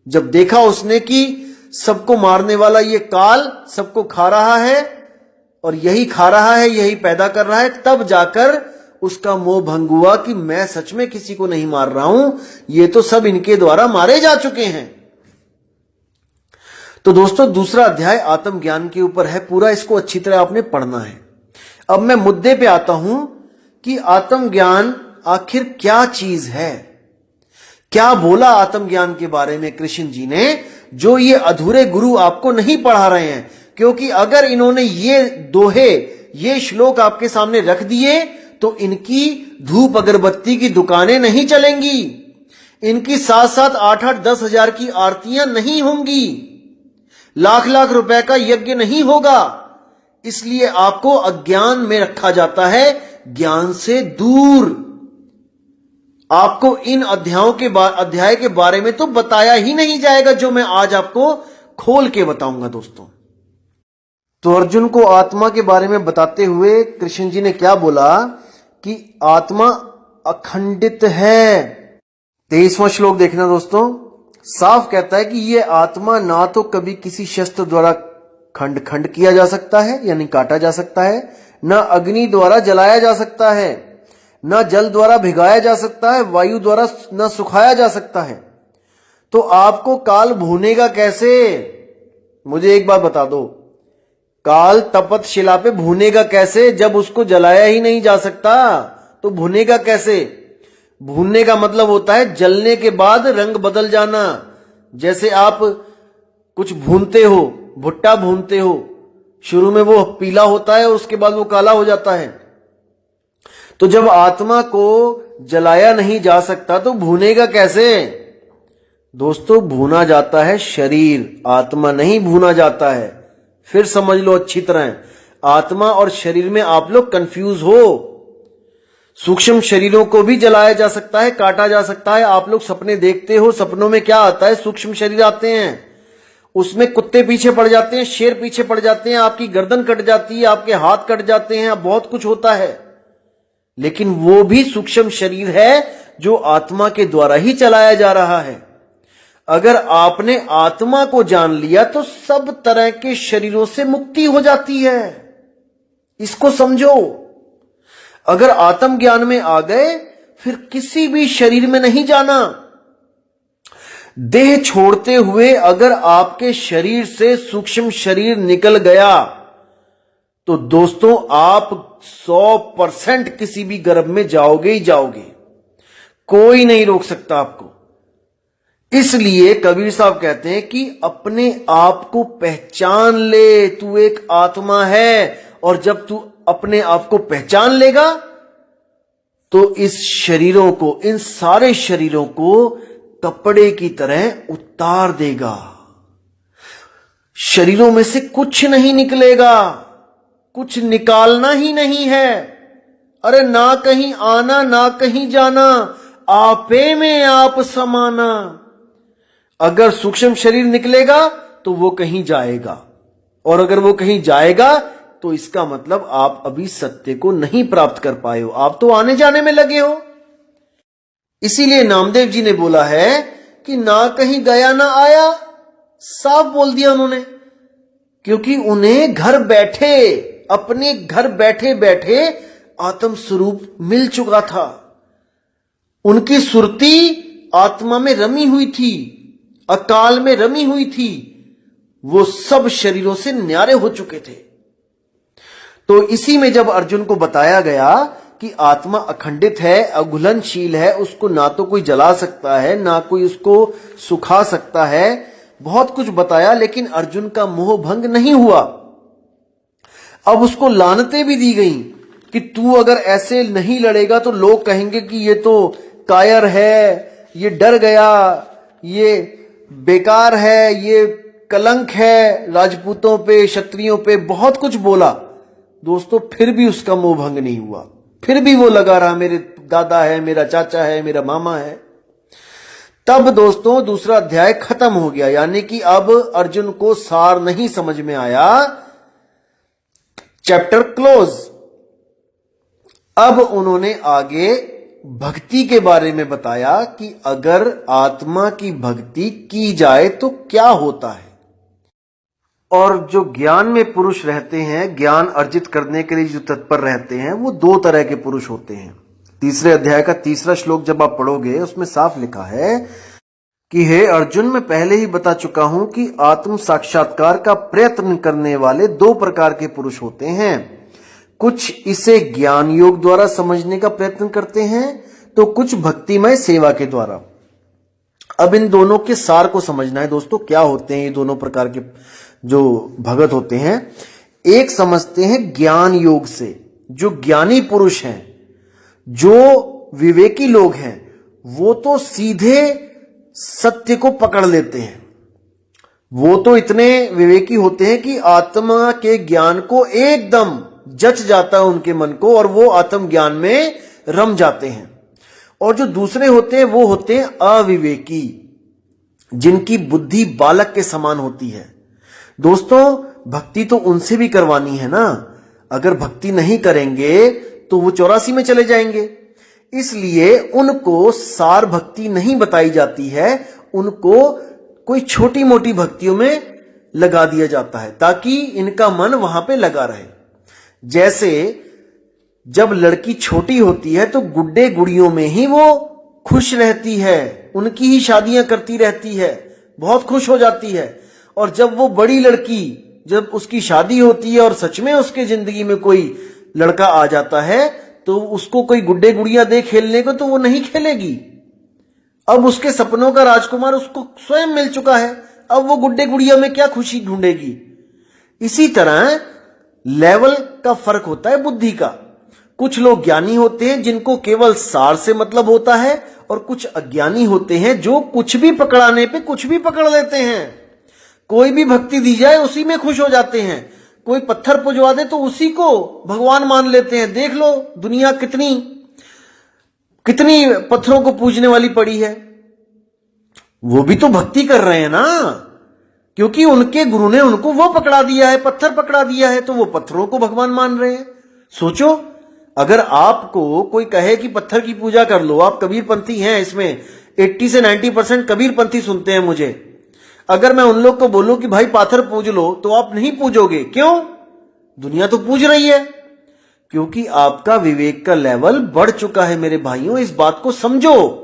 जब देखा उसने कि सबको मारने वाला ये काल सबको खा रहा है और यही खा रहा है, यही पैदा कर रहा है, तब जाकर उसका मोह भंग हुआ कि मैं सच में किसी को नहीं मार रहा हूं, ये तो सब इनके द्वारा मारे जा चुके हैं। तो दोस्तों दूसरा अध्याय आत्मज्ञान के ऊपर है, पूरा इसको अच्छी तरह आपने पढ़ना है। अब मैं मुद्दे पे आता हूं कि आत्मज्ञान आखिर क्या चीज है। क्या बोला आत्मज्ञान के बारे में कृष्ण जी ने, जो ये अधूरे गुरु आपको नहीं पढ़ा रहे हैं। क्योंकि अगर इन्होंने ये दोहे, ये श्लोक आपके सामने रख दिए तो इनकी धूप अगरबत्ती की दुकानें नहीं चलेंगी, इनकी 7-7, 8-8, 10 हजार की आरतियां नहीं होंगी, लाख लाख रुपए का यज्ञ नहीं होगा। इसलिए आपको अज्ञान में रखा जाता है, ज्ञान से दूर। आपको इन अध्याय के बारे में तो बताया ही नहीं जाएगा, जो मैं आज आपको खोल के बताऊंगा दोस्तों। तो अर्जुन को आत्मा के बारे में बताते हुए कृष्ण जी ने क्या बोला कि आत्मा अखंडित है। 23वां श्लोक देखना दोस्तों, साफ कहता है कि यह आत्मा ना तो कभी किसी शस्त्र द्वारा खंड खंड किया जा सकता है यानी काटा जा सकता है, न अग्नि द्वारा जलाया जा सकता है, न जल द्वारा भिगाया जा सकता है, वायु द्वारा न सुखाया जा सकता है। तो आपको काल भूनेगा कैसे? मुझे एक बात बता दो, काल तपत शिला पे भूनेगा कैसे? जब उसको जलाया ही नहीं जा सकता तो भुनेगा कैसे? भूनने का मतलब होता है जलने के बाद रंग बदल जाना। जैसे आप कुछ भूनते हो, भुट्टा भूनते हो, शुरू में वो पीला होता है और उसके बाद वो काला हो जाता है। तो जब आत्मा को जलाया नहीं जा सकता तो भूनेगा कैसे? दोस्तों भूना जाता है शरीर, आत्मा नहीं भूना जाता है। फिर समझ लो अच्छी तरह, आत्मा और शरीर में आप लोग कंफ्यूज हो। सूक्ष्म शरीरों को भी जलाया जा सकता है, काटा जा सकता है। आप लोग सपने देखते हो, सपनों में क्या आता है? सूक्ष्म शरीर आते हैं, उसमें कुत्ते पीछे पड़ जाते हैं, शेर पीछे पड़ जाते हैं, आपकी गर्दन कट जाती है, आपके हाथ कट जाते हैं, बहुत कुछ होता है। लेकिन वो भी सूक्ष्म शरीर है जो आत्मा के द्वारा ही चलाया जा रहा है। अगर आपने आत्मा को जान लिया तो सब तरह के शरीरों से मुक्ति हो जाती है। इसको समझो। अगर आत्म ज्ञान में आ गए फिर किसी भी शरीर में नहीं जाना। देह छोड़ते हुए अगर आपके शरीर से सूक्ष्म शरीर निकल गया तो दोस्तों आप 100% किसी भी गर्भ में जाओगे ही जाओगे, कोई नहीं रोक सकता आपको। इसलिए कबीर साहब कहते हैं कि अपने आप को पहचान ले, तू एक आत्मा है। और जब तू अपने आप को पहचान लेगा तो इस शरीरों को, इन सारे शरीरों को कपड़े की तरह उतार देगा। शरीरों में से कुछ नहीं निकलेगा, कुछ निकालना ही नहीं है। अरे ना कहीं आना ना कहीं जाना, आपे में आप समाना। अगर सूक्ष्म शरीर निकलेगा तो वो कहीं जाएगा, और अगर वो कहीं जाएगा तो इसका मतलब आप अभी सत्य को नहीं प्राप्त कर पाए हो, आप तो आने जाने में लगे हो। इसीलिए नामदेव जी ने बोला है कि ना कहीं गया ना आया, साफ बोल दिया उन्होंने। क्योंकि उन्हें घर बैठे, अपने घर बैठे बैठे आत्म स्वरूप मिल चुका था। उनकी सुरती आत्मा में रमी हुई थी, अकाल में रमी हुई थी। वो सब शरीरों से न्यारे हो चुके थे। तो इसी में जब अर्जुन को बताया गया कि आत्मा अखंडित है, अघुलनशील है, उसको ना तो कोई जला सकता है ना कोई उसको सुखा सकता है, बहुत कुछ बताया, लेकिन अर्जुन का मोह भंग नहीं हुआ। अब उसको लानतें भी दी गई कि तू अगर ऐसे नहीं लड़ेगा तो लोग कहेंगे कि ये तो कायर है, ये डर गया, ये बेकार है, ये कलंक है राजपूतों पे, क्षत्रियों पे, बहुत कुछ बोला। दोस्तों फिर भी उसका मोह भंग नहीं हुआ, फिर भी वो लगा रहा मेरे दादा है, मेरा चाचा है, मेरा मामा है। तब दोस्तों दूसरा अध्याय खत्म हो गया, यानी कि अब अर्जुन को सार नहीं समझ में आया, चैप्टर क्लोज। अब उन्होंने आगे भक्ति के बारे में बताया कि अगर आत्मा की भक्ति की जाए तो क्या होता है। और जो ज्ञान में पुरुष रहते हैं, ज्ञान अर्जित करने के लिए जो तत्पर रहते हैं, वो दो तरह के पुरुष होते हैं। तीसरे अध्याय का तीसरा श्लोक जब आप पढ़ोगे उसमें साफ लिखा है कि हे अर्जुन, मैं पहले ही बता चुका हूं कि आत्म साक्षात्कार का प्रयत्न करने वाले दो प्रकार के पुरुष होते हैं। कुछ इसे ज्ञान योग द्वारा समझने का प्रयत्न करते हैं तो कुछ भक्तिमय सेवा के द्वारा। अब इन दोनों के सार को समझना है दोस्तों, क्या होते हैं ये दोनों प्रकार के जो भगत होते हैं। एक समझते हैं ज्ञान योग से, जो ज्ञानी पुरुष हैं, जो विवेकी लोग हैं, वो तो सीधे सत्य को पकड़ लेते हैं। वो तो इतने विवेकी होते हैं कि आत्मा के ज्ञान को एकदम जच जाता है उनके मन को, और वो आत्म ज्ञान में रम जाते हैं। और जो दूसरे होते हैं वो होते हैं अविवेकी, जिनकी बुद्धि बालक के समान होती है। दोस्तों भक्ति तो उनसे भी करवानी है ना, अगर भक्ति नहीं करेंगे तो वो 84 में चले जाएंगे। इसलिए उनको सार भक्ति नहीं बताई जाती है, उनको कोई छोटी मोटी भक्तियों में लगा दिया जाता है ताकि इनका मन वहां पे लगा रहे। जैसे जब लड़की छोटी होती है तो गुड्डे गुड़ियों में ही वो खुश रहती है, उनकी ही शादियां करती रहती है, बहुत खुश हो जाती है। और जब वो बड़ी लड़की, जब उसकी शादी होती है और सच में उसके जिंदगी में कोई लड़का आ जाता है तो उसको कोई गुड्डे गुड़िया दे खेलने को तो वो नहीं खेलेगी। अब उसके सपनों का राजकुमार उसको स्वयं मिल चुका है, अब वो गुड्डे गुड़िया में क्या खुशी ढूंढेगी। इसी तरह लेवल का फर्क होता है बुद्धि का। कुछ लोग ज्ञानी होते हैं जिनको केवल सार से मतलब होता है, और कुछ अज्ञानी होते हैं जो कुछ भी पकड़ाने पे कुछ भी पकड़ लेते हैं। कोई भी भक्ति दी जाए उसी में खुश हो जाते हैं, कोई पत्थर पुजवा दे तो उसी को भगवान मान लेते हैं। देख लो दुनिया कितनी कितनी पत्थरों को पूजने वाली पड़ी है, वो भी तो भक्ति कर रहे हैं ना, क्योंकि उनके गुरु ने उनको वो पकड़ा दिया है, पत्थर पकड़ा दिया है, तो वो पत्थरों को भगवान मान रहे हैं। सोचो, अगर आपको कोई कहे कि पत्थर की पूजा कर लो, आप कबीरपंथी हैं, इसमें 80 से 90% कबीरपंथी सुनते हैं मुझे, अगर मैं उन लोग को बोलूं कि भाई पत्थर पूज लो, तो आप नहीं पूजोगे। क्यों? दुनिया तो पूज रही है। क्योंकि आपका विवेक का लेवल बढ़ चुका है मेरे भाइयों, इस बात को समझो।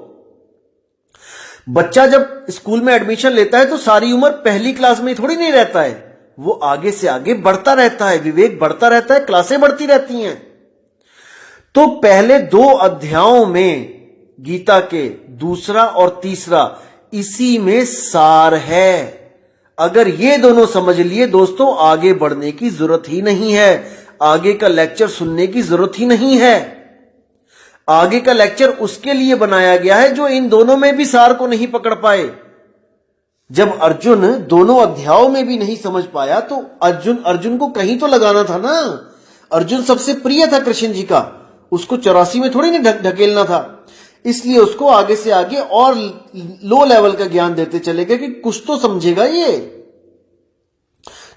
बच्चा जब स्कूल में एडमिशन लेता है तो सारी उम्र पहली क्लास में थोड़ी नहीं रहता है, वो आगे से आगे बढ़ता रहता है, विवेक बढ़ता रहता है, क्लासें बढ़ती रहती हैं। तो पहले 2 अध्यायों में गीता के दूसरा और तीसरा, इसी में सार है। अगर ये दोनों समझ लिए दोस्तों, आगे बढ़ने की जरूरत ही नहीं है, आगे का लेक्चर सुनने की जरूरत ही नहीं है। आगे का लेक्चर उसके लिए बनाया गया है जो इन दोनों में भी सार को नहीं पकड़ पाए। जब अर्जुन दोनों अध्यायों में भी नहीं समझ पाया तो अर्जुन को कहीं तो लगाना था ना। अर्जुन सबसे प्रिय था कृष्ण जी का, उसको 84 में थोड़ी नहीं ढकेलना था, इसलिए उसको आगे से आगे और लो लेवल का ज्ञान देते चले गए कि कुछ तो समझेगा ये।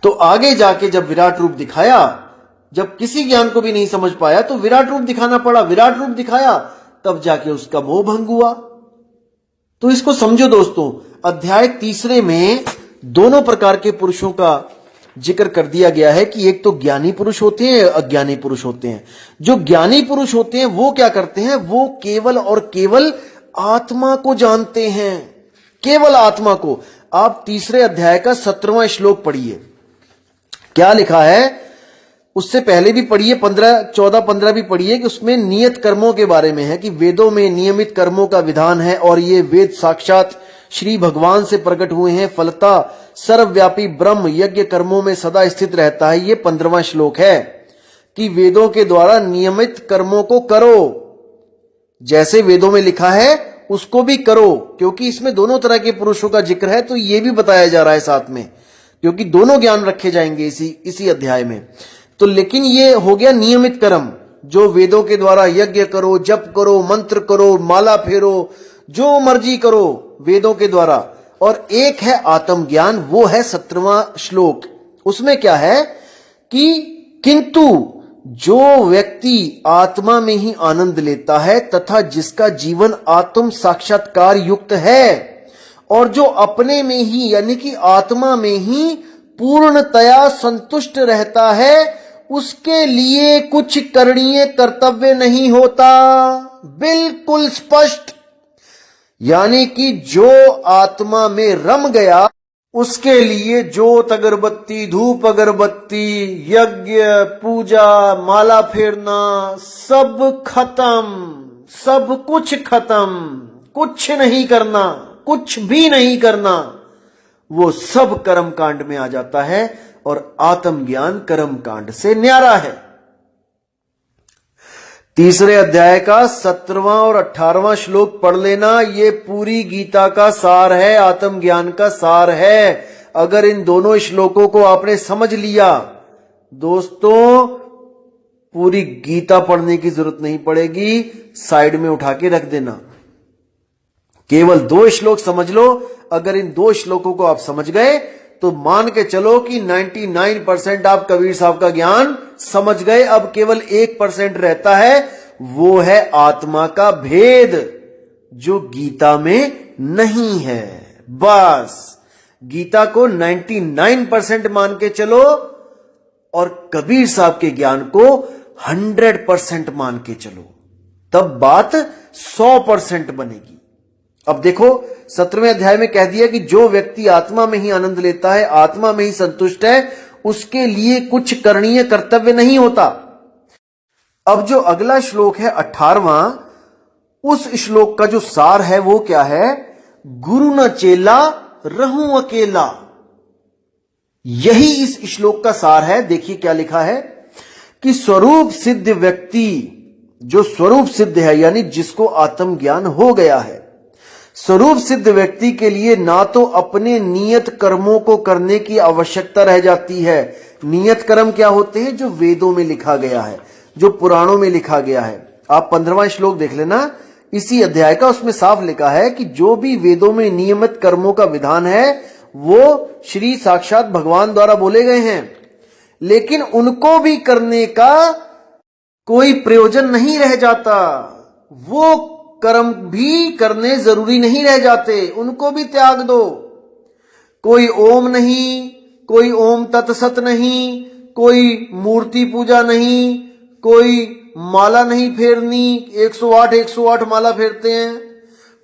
तो आगे जाके जब विराट रूप दिखाया, जब किसी ज्ञान को भी नहीं समझ पाया तो विराट रूप दिखाना पड़ा, विराट रूप दिखाया, तब जाके उसका मोह भंग हुआ। तो इसको समझो दोस्तों, अध्याय तीसरे में दोनों प्रकार के पुरुषों का जिक्र कर दिया गया है कि एक तो ज्ञानी पुरुष होते हैं, अज्ञानी पुरुष होते हैं। जो ज्ञानी पुरुष होते हैं वो क्या करते हैं, वो केवल और केवल आत्मा को जानते हैं, केवल आत्मा को। आप तीसरे अध्याय का 17वां श्लोक पढ़िए, क्या लिखा है। उससे पहले भी पढ़िए, 15, 14, 15 भी पढ़िए, कि उसमें नियत कर्मों के बारे में है कि वेदों में नियमित कर्मों का विधान है और ये वेद साक्षात श्री भगवान से प्रकट हुए हैं, फलता सर्वव्यापी ब्रह्म यज्ञ कर्मों में सदा स्थित रहता है। ये 15वां श्लोक है कि वेदों के द्वारा नियमित कर्मों को करो, जैसे वेदों में लिखा है उसको भी करो, क्योंकि इसमें दोनों तरह के पुरुषों का जिक्र है, तो ये भी बताया जा रहा है साथ में, क्योंकि दोनों ज्ञान रखे जाएंगे इसी अध्याय में। तो लेकिन ये हो गया नियमित कर्म, जो वेदों के द्वारा यज्ञ करो, जप करो, मंत्र करो, माला फेरो, जो मर्जी करो वेदों के द्वारा। और एक है आत्मज्ञान, वो है 17वां श्लोक। उसमें क्या है कि किंतु जो व्यक्ति आत्मा में ही आनंद लेता है तथा जिसका जीवन आत्म साक्षात्कार युक्त है और जो अपने में ही यानी कि आत्मा में ही पूर्णतया संतुष्ट रहता है, उसके लिए कुछ करणीय कर्तव्य नहीं होता। बिल्कुल स्पष्ट, यानी कि जो आत्मा में रम गया उसके लिए ज्योत अगरबत्ती, धूप अगरबत्ती, यज्ञ, पूजा, माला फेरना, सब खत्म, सब कुछ खत्म, कुछ नहीं करना, कुछ भी नहीं करना, वो सब कर्म कांड में आ जाता है और आत्मज्ञान कर्म कांड से न्यारा है। तीसरे अध्याय का 17वां और 18वां श्लोक पढ़ लेना, ये पूरी गीता का सार है, आत्मज्ञान का सार है। अगर इन दोनों श्लोकों को आपने समझ लिया दोस्तों, पूरी गीता पढ़ने की जरूरत नहीं पड़ेगी, साइड में उठा के रख देना। केवल 2 श्लोक समझ लो। अगर इन 2 श्लोकों को आप समझ गए तो मान के चलो कि 99% आप कबीर साहब का ज्ञान समझ गए। अब केवल 1% रहता है, वो है आत्मा का भेद, जो गीता में नहीं है। बस गीता को 99% मान के चलो और कबीर साहब के ज्ञान को 100% मान के चलो, तब बात 100% बनेगी। अब देखो 17वें अध्याय में कह दिया कि जो व्यक्ति आत्मा में ही आनंद लेता है, आत्मा में ही संतुष्ट है, उसके लिए कुछ करणीय कर्तव्य नहीं होता। अब जो अगला श्लोक है 18वां, उस श्लोक का जो सार है वो क्या है, गुरु न चेला रहूं अकेला। यही इस श्लोक का सार है। देखिए क्या लिखा है कि स्वरूप सिद्ध व्यक्ति, जो स्वरूप सिद्ध है यानी जिसको आत्मज्ञान हो गया है, स्वरूप सिद्ध व्यक्ति के लिए ना तो अपने नियत कर्मों को करने की आवश्यकता रह जाती है। नियत कर्म क्या होते हैं, जो वेदों में लिखा गया है, जो पुराणों में लिखा गया है। आप 15वां श्लोक देख लेना इसी अध्याय का, उसमें साफ लिखा है कि जो भी वेदों में नियमित कर्मों का विधान है वो श्री साक्षात भगवान द्वारा बोले गए हैं, लेकिन उनको भी करने का कोई प्रयोजन नहीं रह जाता। वो कर्म भी करने जरूरी नहीं रह जाते, उनको भी त्याग दो। कोई ओम नहीं, कोई ओम तत्सत नहीं, कोई मूर्ति पूजा नहीं, कोई माला नहीं फेरनी, 108 माला फेरते हैं,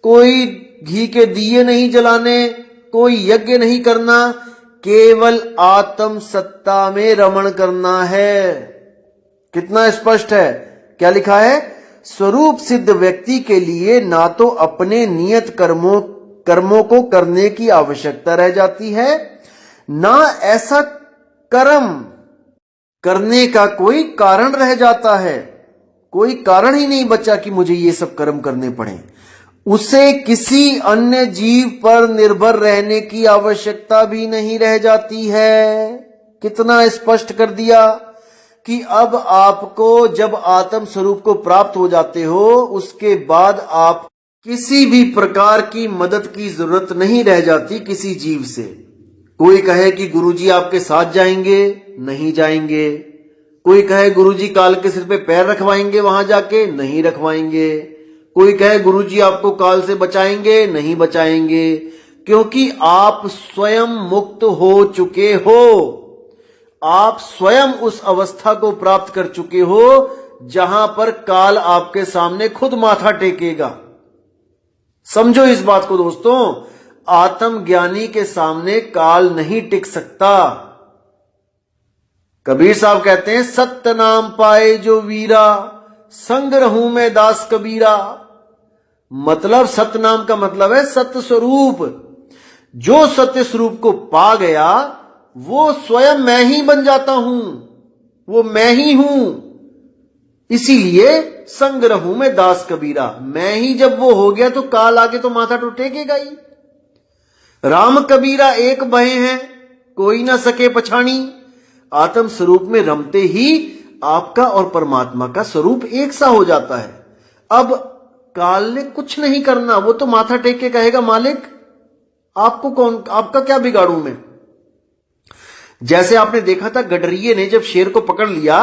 कोई घी के दिए नहीं जलाने, कोई यज्ञ नहीं करना, केवल आत्म सत्ता में रमण करना है। कितना स्पष्ट है, क्या लिखा है? स्वरूप सिद्ध व्यक्ति के लिए ना तो अपने नियत कर्मों को करने की आवश्यकता रह जाती है, ना ऐसा कर्म करने का कोई कारण रह जाता है। कोई कारण ही नहीं बचा कि मुझे ये सब कर्म करने पड़े। उसे किसी अन्य जीव पर निर्भर रहने की आवश्यकता भी नहीं रह जाती है। कितना स्पष्ट कर दिया कि अब आपको जब आत्म स्वरूप को प्राप्त हो जाते हो, उसके बाद आप किसी भी प्रकार की मदद की जरूरत नहीं रह जाती किसी जीव से। कोई कहे कि गुरुजी आपके साथ जाएंगे, नहीं जाएंगे। कोई कहे गुरुजी काल के सिर पे पैर रखवाएंगे वहां जाके, नहीं रखवाएंगे। कोई कहे गुरुजी आपको काल से बचाएंगे, नहीं बचाएंगे, क्योंकि आप स्वयं मुक्त हो चुके हो। आप स्वयं उस अवस्था को प्राप्त कर चुके हो जहां पर काल आपके सामने खुद माथा टेकेगा। समझो इस बात को दोस्तों, आत्मज्ञानी के सामने काल नहीं टिक सकता। कबीर साहब कहते हैं, सत्य नाम पाए जो वीरा, संग रहूं मैं दास कबीरा। मतलब सत्य नाम का मतलब है सत्य स्वरूप। जो सत्य स्वरूप को पा गया वो स्वयं मैं ही बन जाता हूं, वो मैं ही हूं। इसीलिए संग रहूं मैं दास कबीरा। मैं ही जब वो हो गया तो काल आके तो माथा तो टेकेगा ही। राम कबीरा एक भय हैं, कोई ना सके पछाणी। आत्म स्वरूप में रमते ही आपका और परमात्मा का स्वरूप एक सा हो जाता है। अब काल ने कुछ नहीं करना, वो तो माथा टेक के कहेगा, मालिक आपका क्या बिगाड़ू मैं। जैसे आपने देखा था गडरिये ने जब शेर को पकड़ लिया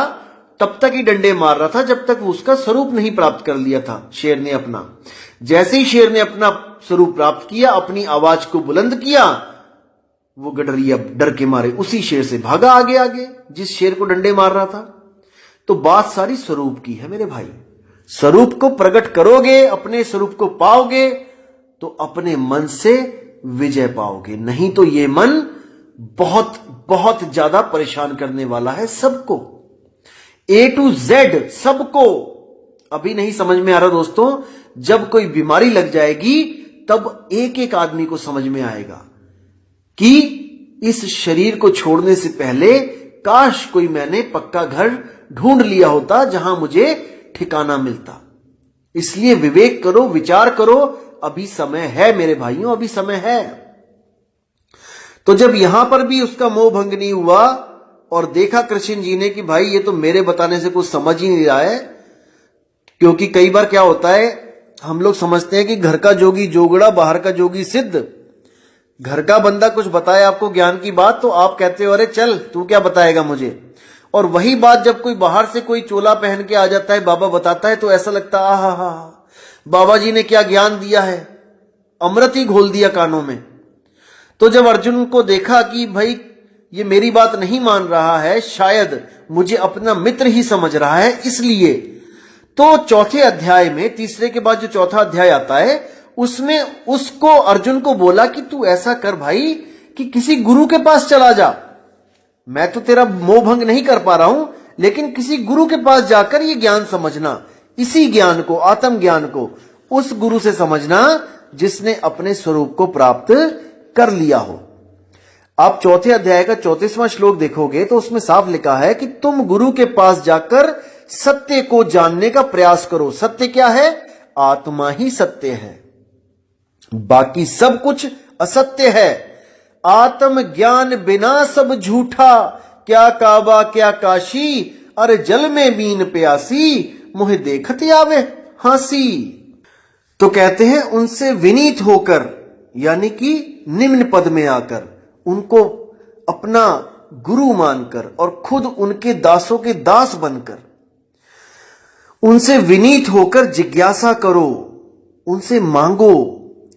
तब तक ही डंडे मार रहा था जब तक उसका स्वरूप नहीं प्राप्त कर लिया था शेर ने अपना। जैसे ही शेर ने अपना स्वरूप प्राप्त किया, अपनी आवाज को बुलंद किया, वो गडरिया डर के मारे उसी शेर से भागा आगे आगे जिस शेर को डंडे मार रहा था। तो बात सारी स्वरूप की है मेरे भाई। स्वरूप को प्रकट करोगे, अपने स्वरूप को पाओगे तो अपने मन से विजय पाओगे। नहीं तो ये मन बहुत बहुत ज्यादा परेशान करने वाला है सबको, A to Z सबको। अभी नहीं समझ में आ रहा दोस्तों, जब कोई बीमारी लग जाएगी तब एक एक आदमी को समझ में आएगा कि इस शरीर को छोड़ने से पहले काश कोई मैंने पक्का घर ढूंढ लिया होता जहां मुझे ठिकाना मिलता। इसलिए विवेक करो, विचार करो, अभी समय है मेरे भाइयों, अभी समय है। तो जब यहां पर भी उसका मोह भंग नहीं हुआ और देखा कृष्ण जी ने कि भाई ये तो मेरे बताने से कुछ समझ ही नहीं रहा है, क्योंकि कई बार क्या होता है, हम लोग समझते हैं कि घर का जोगी जोगड़ा, बाहर का जोगी सिद्ध। घर का बंदा कुछ बताए आपको ज्ञान की बात तो आप कहते हो अरे चल तू क्या बताएगा मुझे। और वही बात जब कोई बाहर से कोई चोला पहन के आ जाता है, बाबा बताता है, तो ऐसा लगता है आहा हा बाबा जी ने क्या ज्ञान दिया है, अमृत ही घोल दिया कानों में। तो जब अर्जुन को देखा कि भाई ये मेरी बात नहीं मान रहा है, शायद मुझे अपना मित्र ही समझ रहा है, इसलिए तो चौथे अध्याय में, तीसरे के बाद जो चौथा अध्याय आता है उसमें उसको अर्जुन को बोला कि तू ऐसा कर भाई कि किसी गुरु के पास चला जा। मैं तो तेरा मोह भंग नहीं कर पा रहा हूं, लेकिन किसी गुरु के पास जाकर ये ज्ञान समझना, इसी ज्ञान को, आत्म ज्ञान को उस गुरु से समझना जिसने अपने स्वरूप को प्राप्त कर लिया हो। आप चौथे अध्याय का 34वां श्लोक देखोगे तो उसमें साफ लिखा है कि तुम गुरु के पास जाकर सत्य को जानने का प्रयास करो। सत्य क्या है? आत्मा ही सत्य है, बाकी सब कुछ असत्य है। आत्म ज्ञान बिना सब झूठा, क्या काबा क्या काशी, अरे जल में बीन प्यासी, मुहे देखत आवे हासी। तो कहते हैं उनसे विनीत होकर, यानी कि निम्न पद में आकर, उनको अपना गुरु मानकर और खुद उनके दासों के दास बनकर उनसे विनीत होकर जिज्ञासा करो, उनसे मांगो,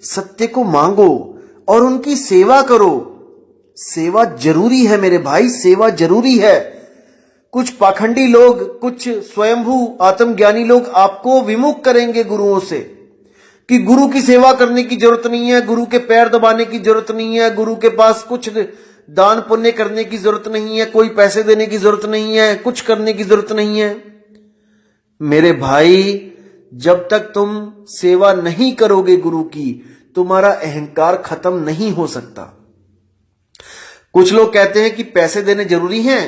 सत्य को मांगो और उनकी सेवा करो। सेवा जरूरी है मेरे भाई, सेवा जरूरी है। कुछ पाखंडी लोग, कुछ स्वयंभू आत्मज्ञानी लोग आपको विमुख करेंगे गुरुओं से कि गुरु की सेवा करने की जरूरत नहीं है, गुरु के पैर दबाने की जरूरत नहीं है, गुरु के पास कुछ दान पुण्य करने की जरूरत नहीं है, कोई पैसे देने की जरूरत नहीं है, कुछ करने की जरूरत नहीं है। मेरे भाई, जब तक तुम सेवा नहीं करोगे गुरु की, तुम्हारा अहंकार खत्म नहीं हो सकता। कुछ लोग कहते हैं कि पैसे देने जरूरी हैं।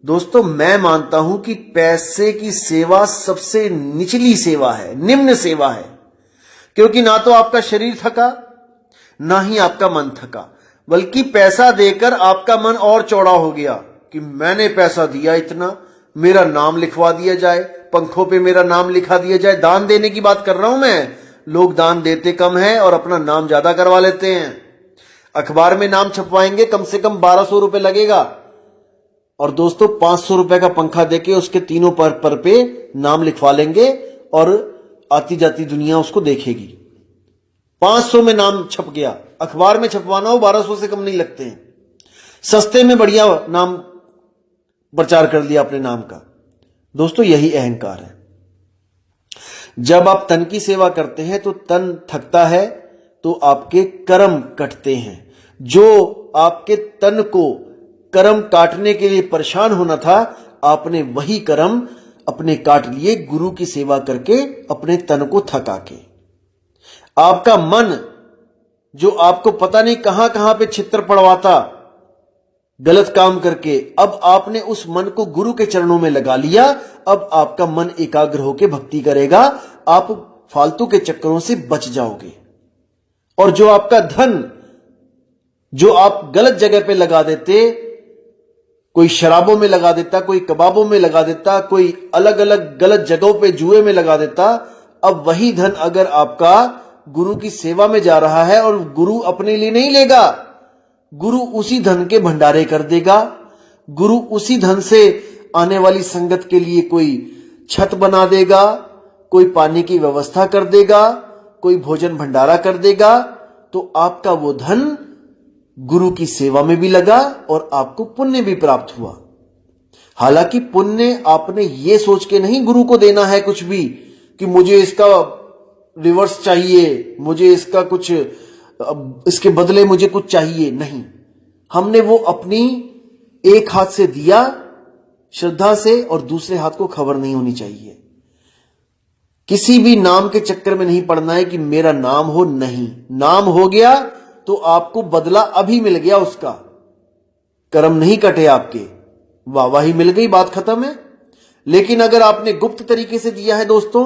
दोस्तों, मैं मानता हूं कि पैसे की सेवा सबसे निचली सेवा है, निम्न सेवा है, क्योंकि ना तो आपका शरीर थका, ना ही आपका मन थका, बल्कि पैसा देकर आपका मन और चौड़ा हो गया कि मैंने पैसा दिया इतना, मेरा नाम लिखवा दिया जाए, पंखों पे मेरा नाम लिखा दिया जाए। दान देने की बात कर रहा हूं मैं। लोग दान देते कम है और अपना नाम ज्यादा करवा लेते हैं। अखबार में नाम छपवाएंगे, कम से कम 1200 रुपए लगेगा, और दोस्तों 500 रुपए का पंखा देके उसके तीनों पर पे नाम लिखवा लेंगे और आती जाती दुनिया उसको देखेगी। 500 में नाम छप गया। अखबार में छपवाना हो 1200 से कम नहीं लगते हैं। सस्ते में बढ़िया नाम प्रचार कर दिया अपने नाम का। दोस्तों, यही अहंकार है। जब आप तन की सेवा करते हैं तो तन थकता है, तो आपके कर्म कटते हैं। जो आपके तन को कर्म काटने के लिए परेशान होना था, आपने वही कर्म अपने काट लिए गुरु की सेवा करके, अपने तन को थका के। आपका मन, जो आपको पता नहीं कहां कहां पे छित्र पड़वाता गलत काम करके, अब आपने उस मन को गुरु के चरणों में लगा लिया। अब आपका मन एकाग्र होकर भक्ति करेगा, आप फालतू के चक्करों से बच जाओगे। और जो आपका धन, जो आप गलत जगह पे लगा देते, कोई शराबों में लगा देता, कोई कबाबों में लगा देता, कोई अलग अलग गलत जगहों पे जुए में लगा देता, अब वही धन अगर आपका गुरु की सेवा में जा रहा है, और गुरु अपने लिए नहीं लेगा, गुरु उसी धन के भंडारे कर देगा। गुरु उसी धन से आने वाली संगत के लिए कोई छत बना देगा, कोई पानी की व्यवस्था कर देगा, कोई भोजन भंडारा कर देगा। तो आपका वो धन गुरु की सेवा में भी लगा और आपको पुण्य भी प्राप्त हुआ। हालांकि पुण्य आपने ये सोच के नहीं गुरु को देना है कुछ भी, कि मुझे इसका रिवर्स चाहिए, मुझे इसका कुछ, इसके बदले मुझे कुछ चाहिए। नहीं, हमने वो अपनी एक हाथ से दिया श्रद्धा से, और दूसरे हाथ को खबर नहीं होनी चाहिए। किसी भी नाम के चक्कर में नहीं पड़ना है कि मेरा नाम हो। नहीं, नाम हो गया तो आपको बदला अभी मिल गया, उसका कर्म नहीं कटे आपके, वाहवाही मिल गई, बात खत्म है। लेकिन अगर आपने गुप्त तरीके से दिया है दोस्तों,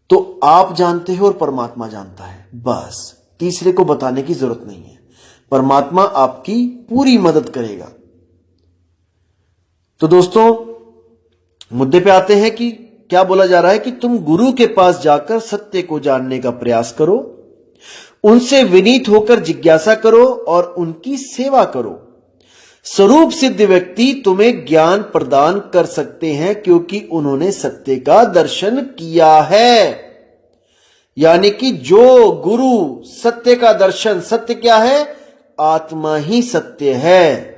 तो आप जानते हो और परमात्मा जानता है, बस तीसरे को बताने की जरूरत नहीं है। परमात्मा आपकी पूरी मदद करेगा। तो दोस्तों, मुद्दे पे आते हैं कि क्या बोला जा रहा है कि तुम गुरु के पास जाकर सत्य को जानने का प्रयास करो, उनसे विनीत होकर जिज्ञासा करो और उनकी सेवा करो। स्वरूप सिद्ध व्यक्ति तुम्हें ज्ञान प्रदान कर सकते हैं, क्योंकि उन्होंने सत्य का दर्शन किया है। यानी कि जो गुरु सत्य का दर्शन, सत्य क्या है? आत्मा ही सत्य है।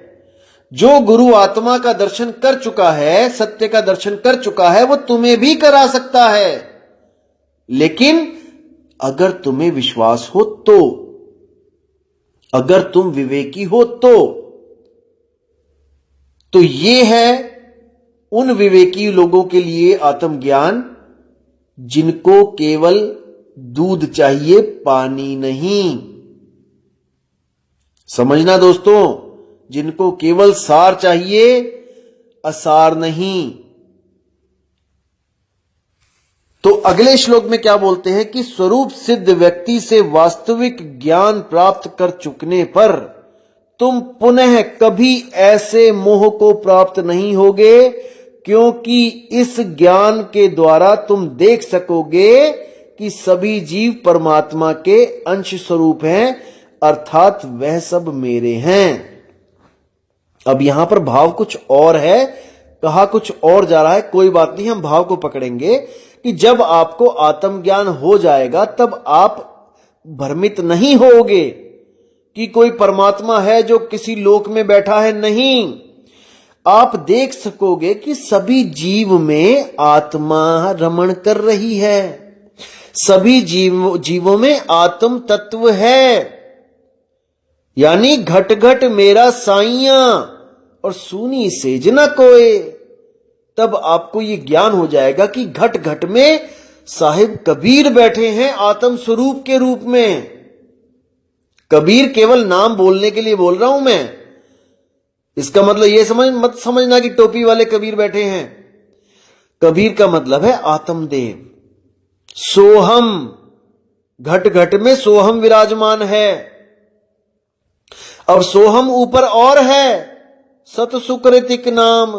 जो गुरु आत्मा का दर्शन कर चुका है, सत्य का दर्शन कर चुका है, वो तुम्हें भी करा सकता है, लेकिन अगर तुम्हें विश्वास हो तो, अगर तुम विवेकी हो तो ये है उन विवेकी लोगों के लिए आत्मज्ञान जिनको केवल दूध चाहिए, पानी नहीं। समझना दोस्तों, जिनको केवल सार चाहिए, असार नहीं। तो अगले श्लोक में क्या बोलते हैं कि स्वरूप सिद्ध व्यक्ति से वास्तविक ज्ञान प्राप्त कर चुकने पर तुम पुनः कभी ऐसे मोह को प्राप्त नहीं होगे, क्योंकि इस ज्ञान के द्वारा तुम देख सकोगे कि सभी जीव परमात्मा के अंश स्वरूप हैं, अर्थात वह सब मेरे हैं। अब यहां पर भाव कुछ और है, कहा कुछ और जा रहा है, कोई बात नहीं, हम भाव को पकड़ेंगे कि जब आपको आत्मज्ञान हो जाएगा तब आप भ्रमित नहीं होगे कि कोई परमात्मा है जो किसी लोक में बैठा है। नहीं, आप देख सकोगे कि सभी जीव में आत्मा रमण कर रही है, सभी जीवों में आत्म तत्व है। यानी घट घट मेरा साइया और सूनी सेज न कोय। तब आपको यह ज्ञान हो जाएगा कि घट घट में साहिब कबीर बैठे हैं आत्म स्वरूप के रूप में। कबीर केवल नाम बोलने के लिए बोल रहा हूं मैं, इसका मतलब यह मत समझना कि टोपी वाले कबीर बैठे हैं। कबीर का मतलब है आत्मदेव। सोहम, घट घट में सोहम विराजमान है। अब सोहम ऊपर और है, सत सुकृतिक नाम।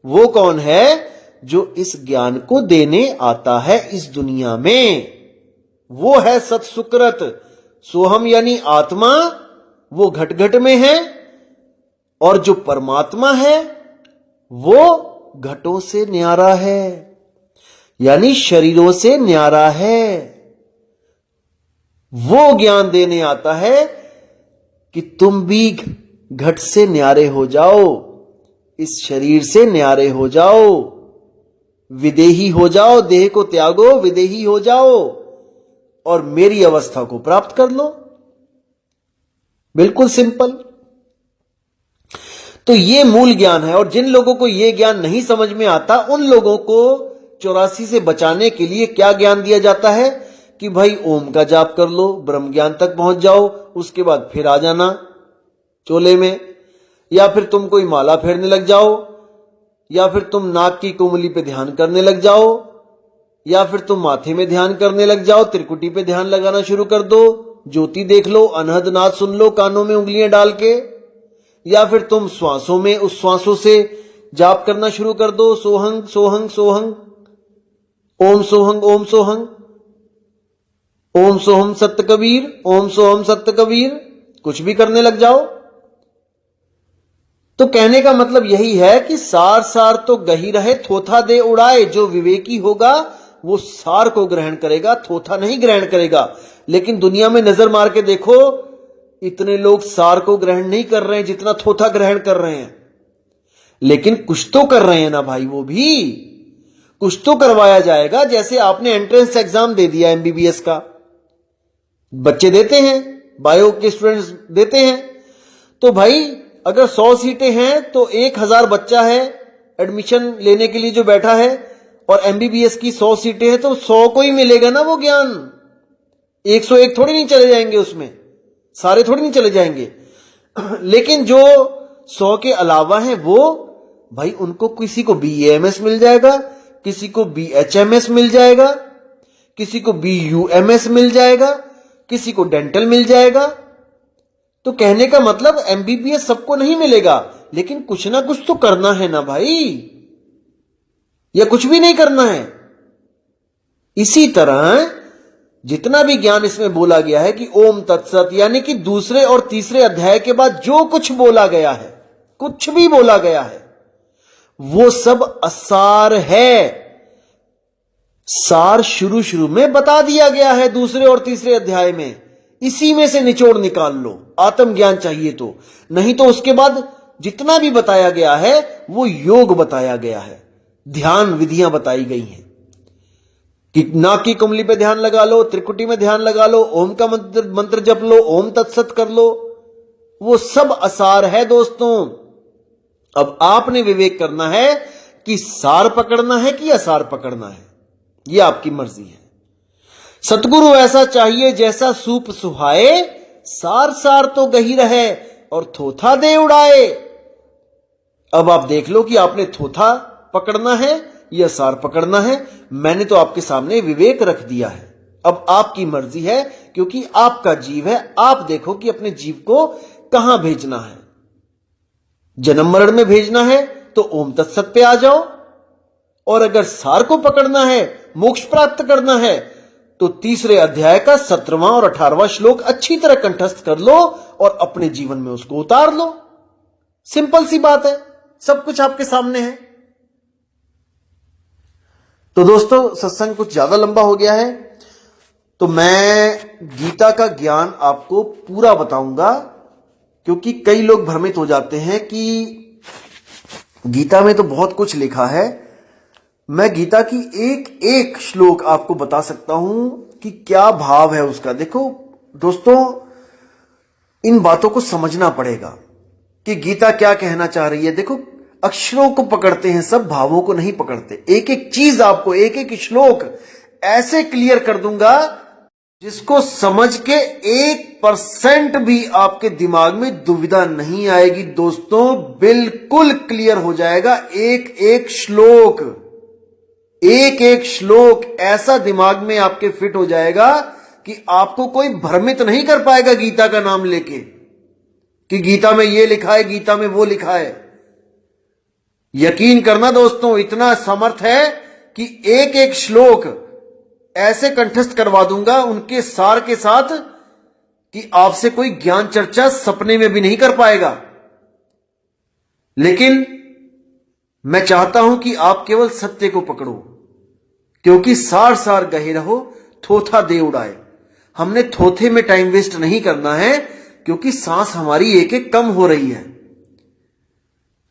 वो कौन है? जो इस ज्ञान को देने आता है इस दुनिया में, वो है सत सुकृत। सोहम यानी आत्मा, वो घट घट में है, और जो परमात्मा है वो घटों से न्यारा है, यानी शरीरों से न्यारा है। वो ज्ञान देने आता है कि तुम भी घट से न्यारे हो जाओ, इस शरीर से न्यारे हो जाओ, विदेही हो जाओ, देह को त्यागो, विदेही हो जाओ और मेरी अवस्था को प्राप्त कर लो। बिल्कुल सिंपल। तो ये मूल ज्ञान है, और जिन लोगों को यह ज्ञान नहीं समझ में आता उन लोगों को 84 से बचाने के लिए क्या ज्ञान दिया जाता है कि भाई ओम का जाप कर लो, ब्रह्म ज्ञान तक पहुंच जाओ, उसके बाद फिर आ जाना चोले में, या फिर तुम कोई माला फेरने लग जाओ, या फिर तुम नाक की कुंडली पे ध्यान करने लग जाओ, या फिर तुम माथे में ध्यान करने लग जाओ, त्रिकुटी पे ध्यान लगाना शुरू कर दो, ज्योति देख लो, अनहद नाद सुन लो कानों में उंगलियां डाल के, या फिर तुम श्वासों में उस श्वासों से जाप करना शुरू कर दो, सोहंग सोहंग सोहंग, ओम सोहंग ओम सोहंग, ओम सोहम सत्य कबीर, ओम सोहम सत्य कबीर, कुछ भी करने लग जाओ। तो कहने का मतलब यही है कि सार सार तो गही रहे थोथा दे उड़ाए। जो विवेकी होगा वो सार को ग्रहण करेगा, थोथा नहीं ग्रहण करेगा। लेकिन दुनिया में नजर मार के देखो, इतने लोग सार को ग्रहण नहीं कर रहे हैं जितना थोथा ग्रहण कर रहे हैं। लेकिन कुछ तो कर रहे हैं ना भाई, वो भी कुछ तो करवाया जाएगा। जैसे आपने एंट्रेंस एग्जाम दे दिया एमबीबीएस का, बच्चे देते हैं, बायो के स्टूडेंट्स देते हैं, तो भाई अगर 100 सीटें हैं तो 1000 बच्चा है एडमिशन लेने के लिए जो बैठा है, और एमबीबीएस की 100 सीटें हैं तो 100 को ही मिलेगा ना वो ज्ञान। 101 थोड़ी नहीं चले जाएंगे, उसमें सारे थोड़ी नहीं चले जाएंगे। लेकिन जो 100 के अलावा हैं वो भाई, उनको किसी को बीएएमएस मिल जाएगा, किसी को बीएचएमएस मिल जाएगा, किसी को बीयूएमएस मिल जाएगा, किसी को डेंटल मिल जाएगा। तो कहने का मतलब एमबीबीएस सबको नहीं मिलेगा, लेकिन कुछ ना कुछ तो करना है ना भाई, या कुछ भी नहीं करना है। इसी तरह जितना भी ज्ञान इसमें बोला गया है कि ओम तत्सत, यानी कि दूसरे और तीसरे अध्याय के बाद जो कुछ बोला गया है, कुछ भी बोला गया है, वो सब असार है। सार शुरू में बता दिया गया है दूसरे और तीसरे अध्याय में, इसी में से निचोड़ निकाल लो आत्मज्ञान चाहिए तो। नहीं तो उसके बाद जितना भी बताया गया है वो योग बताया गया है, ध्यान विधियां बताई गई हैं कि नाक की कुंडली पे ध्यान लगा लो, त्रिकुटी में ध्यान लगा लो, ओम का मंत्र जप लो, ओम तत्सत कर लो। वो सब असार है दोस्तों। अब आपने विवेक करना है कि सार पकड़ना है कि असार पकड़ना है, यह आपकी मर्जी है। सतगुरु ऐसा चाहिए जैसा सूप सुहाए, सार सार तो गही रहे और थोथा दे उड़ाए। अब आप देख लो कि आपने थोथा पकड़ना है या सार पकड़ना है। मैंने तो आपके सामने विवेक रख दिया है, अब आपकी मर्जी है, क्योंकि आपका जीव है। आप देखो कि अपने जीव को कहां भेजना है। जन्म मरण में भेजना है तो ओम तत्सत पे आ जाओ, और अगर सार को पकड़ना है, मोक्ष प्राप्त करना है, तो तीसरे अध्याय का 17वां और 18वां श्लोक अच्छी तरह कंठस्थ कर लो और अपने जीवन में उसको उतार लो। सिंपल सी बात है, सब कुछ आपके सामने है। तो दोस्तों, सत्संग कुछ ज्यादा लंबा हो गया है, तो मैं गीता का ज्ञान आपको पूरा बताऊंगा, क्योंकि कई लोग भ्रमित हो जाते हैं कि गीता में तो बहुत कुछ लिखा है। मैं गीता की एक एक श्लोक आपको बता सकता हूं कि क्या भाव है उसका। देखो दोस्तों, इन बातों को समझना पड़ेगा कि गीता क्या कहना चाह रही है। देखो, अक्षरों को पकड़ते हैं सब, भावों को नहीं पकड़ते। एक एक चीज आपको, एक एक श्लोक ऐसे क्लियर कर दूंगा जिसको समझ के 1% भी आपके दिमाग में दुविधा नहीं आएगी। दोस्तों, बिल्कुल क्लियर हो जाएगा। एक एक श्लोक, एक एक श्लोक ऐसा दिमाग में आपके फिट हो जाएगा कि आपको कोई भ्रमित नहीं कर पाएगा गीता का नाम लेके कि गीता में ये लिखा है, गीता में वो लिखा है। यकीन करना दोस्तों, इतना समर्थ है कि एक एक श्लोक ऐसे कंठस्थ करवा दूंगा उनके सार के साथ कि आपसे कोई ज्ञान चर्चा सपने में भी नहीं कर पाएगा। लेकिन मैं चाहता हूं कि आप केवल सत्य को पकड़ो, क्योंकि सार सार गहे रहो, थोथा दे उड़ाए। हमने थोथे में टाइम वेस्ट नहीं करना है, क्योंकि सांस हमारी एक एक कम हो रही है।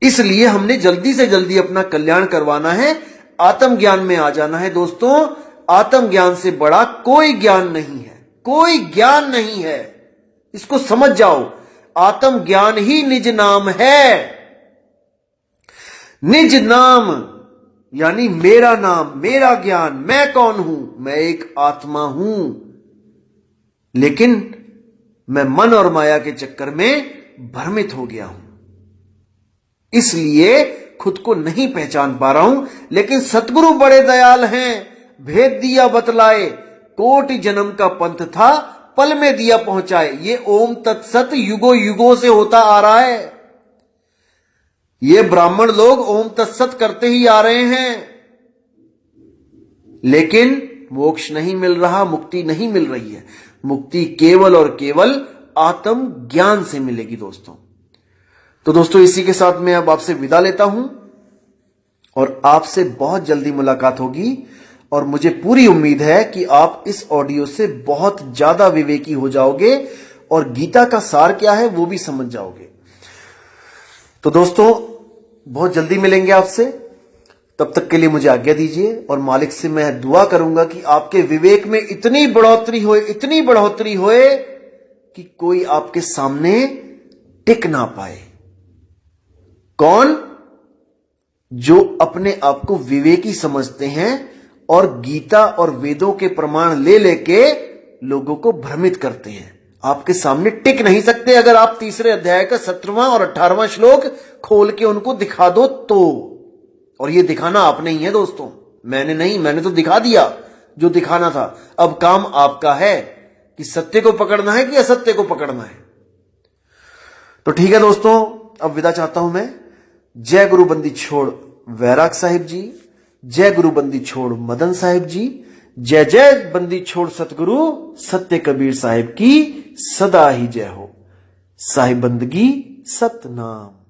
इसलिए हमने जल्दी से जल्दी अपना कल्याण करवाना है, आत्मज्ञान में आ जाना है। दोस्तों, आत्मज्ञान से बड़ा कोई ज्ञान नहीं है, कोई ज्ञान नहीं है। इसको समझ जाओ, आत्मज्ञान ही निज नाम है। निज नाम यानी मेरा नाम, मेरा ज्ञान। मैं कौन हूं? मैं एक आत्मा हूं, लेकिन मैं मन और माया के चक्कर में भ्रमित हो गया हूं, इसलिए खुद को नहीं पहचान पा रहा हूं। लेकिन सतगुरु बड़े दयाल हैं, भेद दिया बतलाए, कोटि जन्म का पंथ था, पल में दिया पहुंचाए। ये ओम तत्सत युगों युगों से होता आ रहा है। ये ब्राह्मण लोग ओम तत्सत करते ही आ रहे हैं, लेकिन मोक्ष नहीं मिल रहा, मुक्ति नहीं मिल रही है। मुक्ति केवल और केवल आत्म ज्ञान से मिलेगी दोस्तों। तो दोस्तों, इसी के साथ मैं अब आपसे विदा लेता हूं और आपसे बहुत जल्दी मुलाकात होगी। और मुझे पूरी उम्मीद है कि आप इस ऑडियो से बहुत ज्यादा विवेकी हो जाओगे और गीता का सार क्या है वो भी समझ जाओगे। तो दोस्तों, बहुत जल्दी मिलेंगे आपसे। तब तक के लिए मुझे आज्ञा दीजिए और मालिक से मैं दुआ करूंगा कि आपके विवेक में इतनी बढ़ोतरी होए, इतनी बढ़ोतरी होए कि कोई आपके सामने टिक ना पाए। कौन? जो अपने आप को विवेकी समझते हैं और गीता और वेदों के प्रमाण ले लेके लोगों को भ्रमित करते हैं। आपके सामने टिक नहीं सकते अगर आप तीसरे अध्याय का 17वां और 18वां श्लोक खोल के उनको दिखा दो तो। और ये दिखाना आपने ही है दोस्तों, मैंने नहीं। मैंने तो दिखा दिया जो दिखाना था। अब काम आपका है कि सत्य को पकड़ना है कि असत्य को पकड़ना है। तो ठीक है दोस्तों, अब विदा चाहता हूं मैं। जय गुरु बंदी छोड़ वैराग साहिब जी, जय गुरु बंदी छोड़ मदन साहिब जी, जय जय बंदी छोड़ सतगुरु सत्य कबीर साहिब की सदा ही जय हो। साहिब बंदगी सतनाम।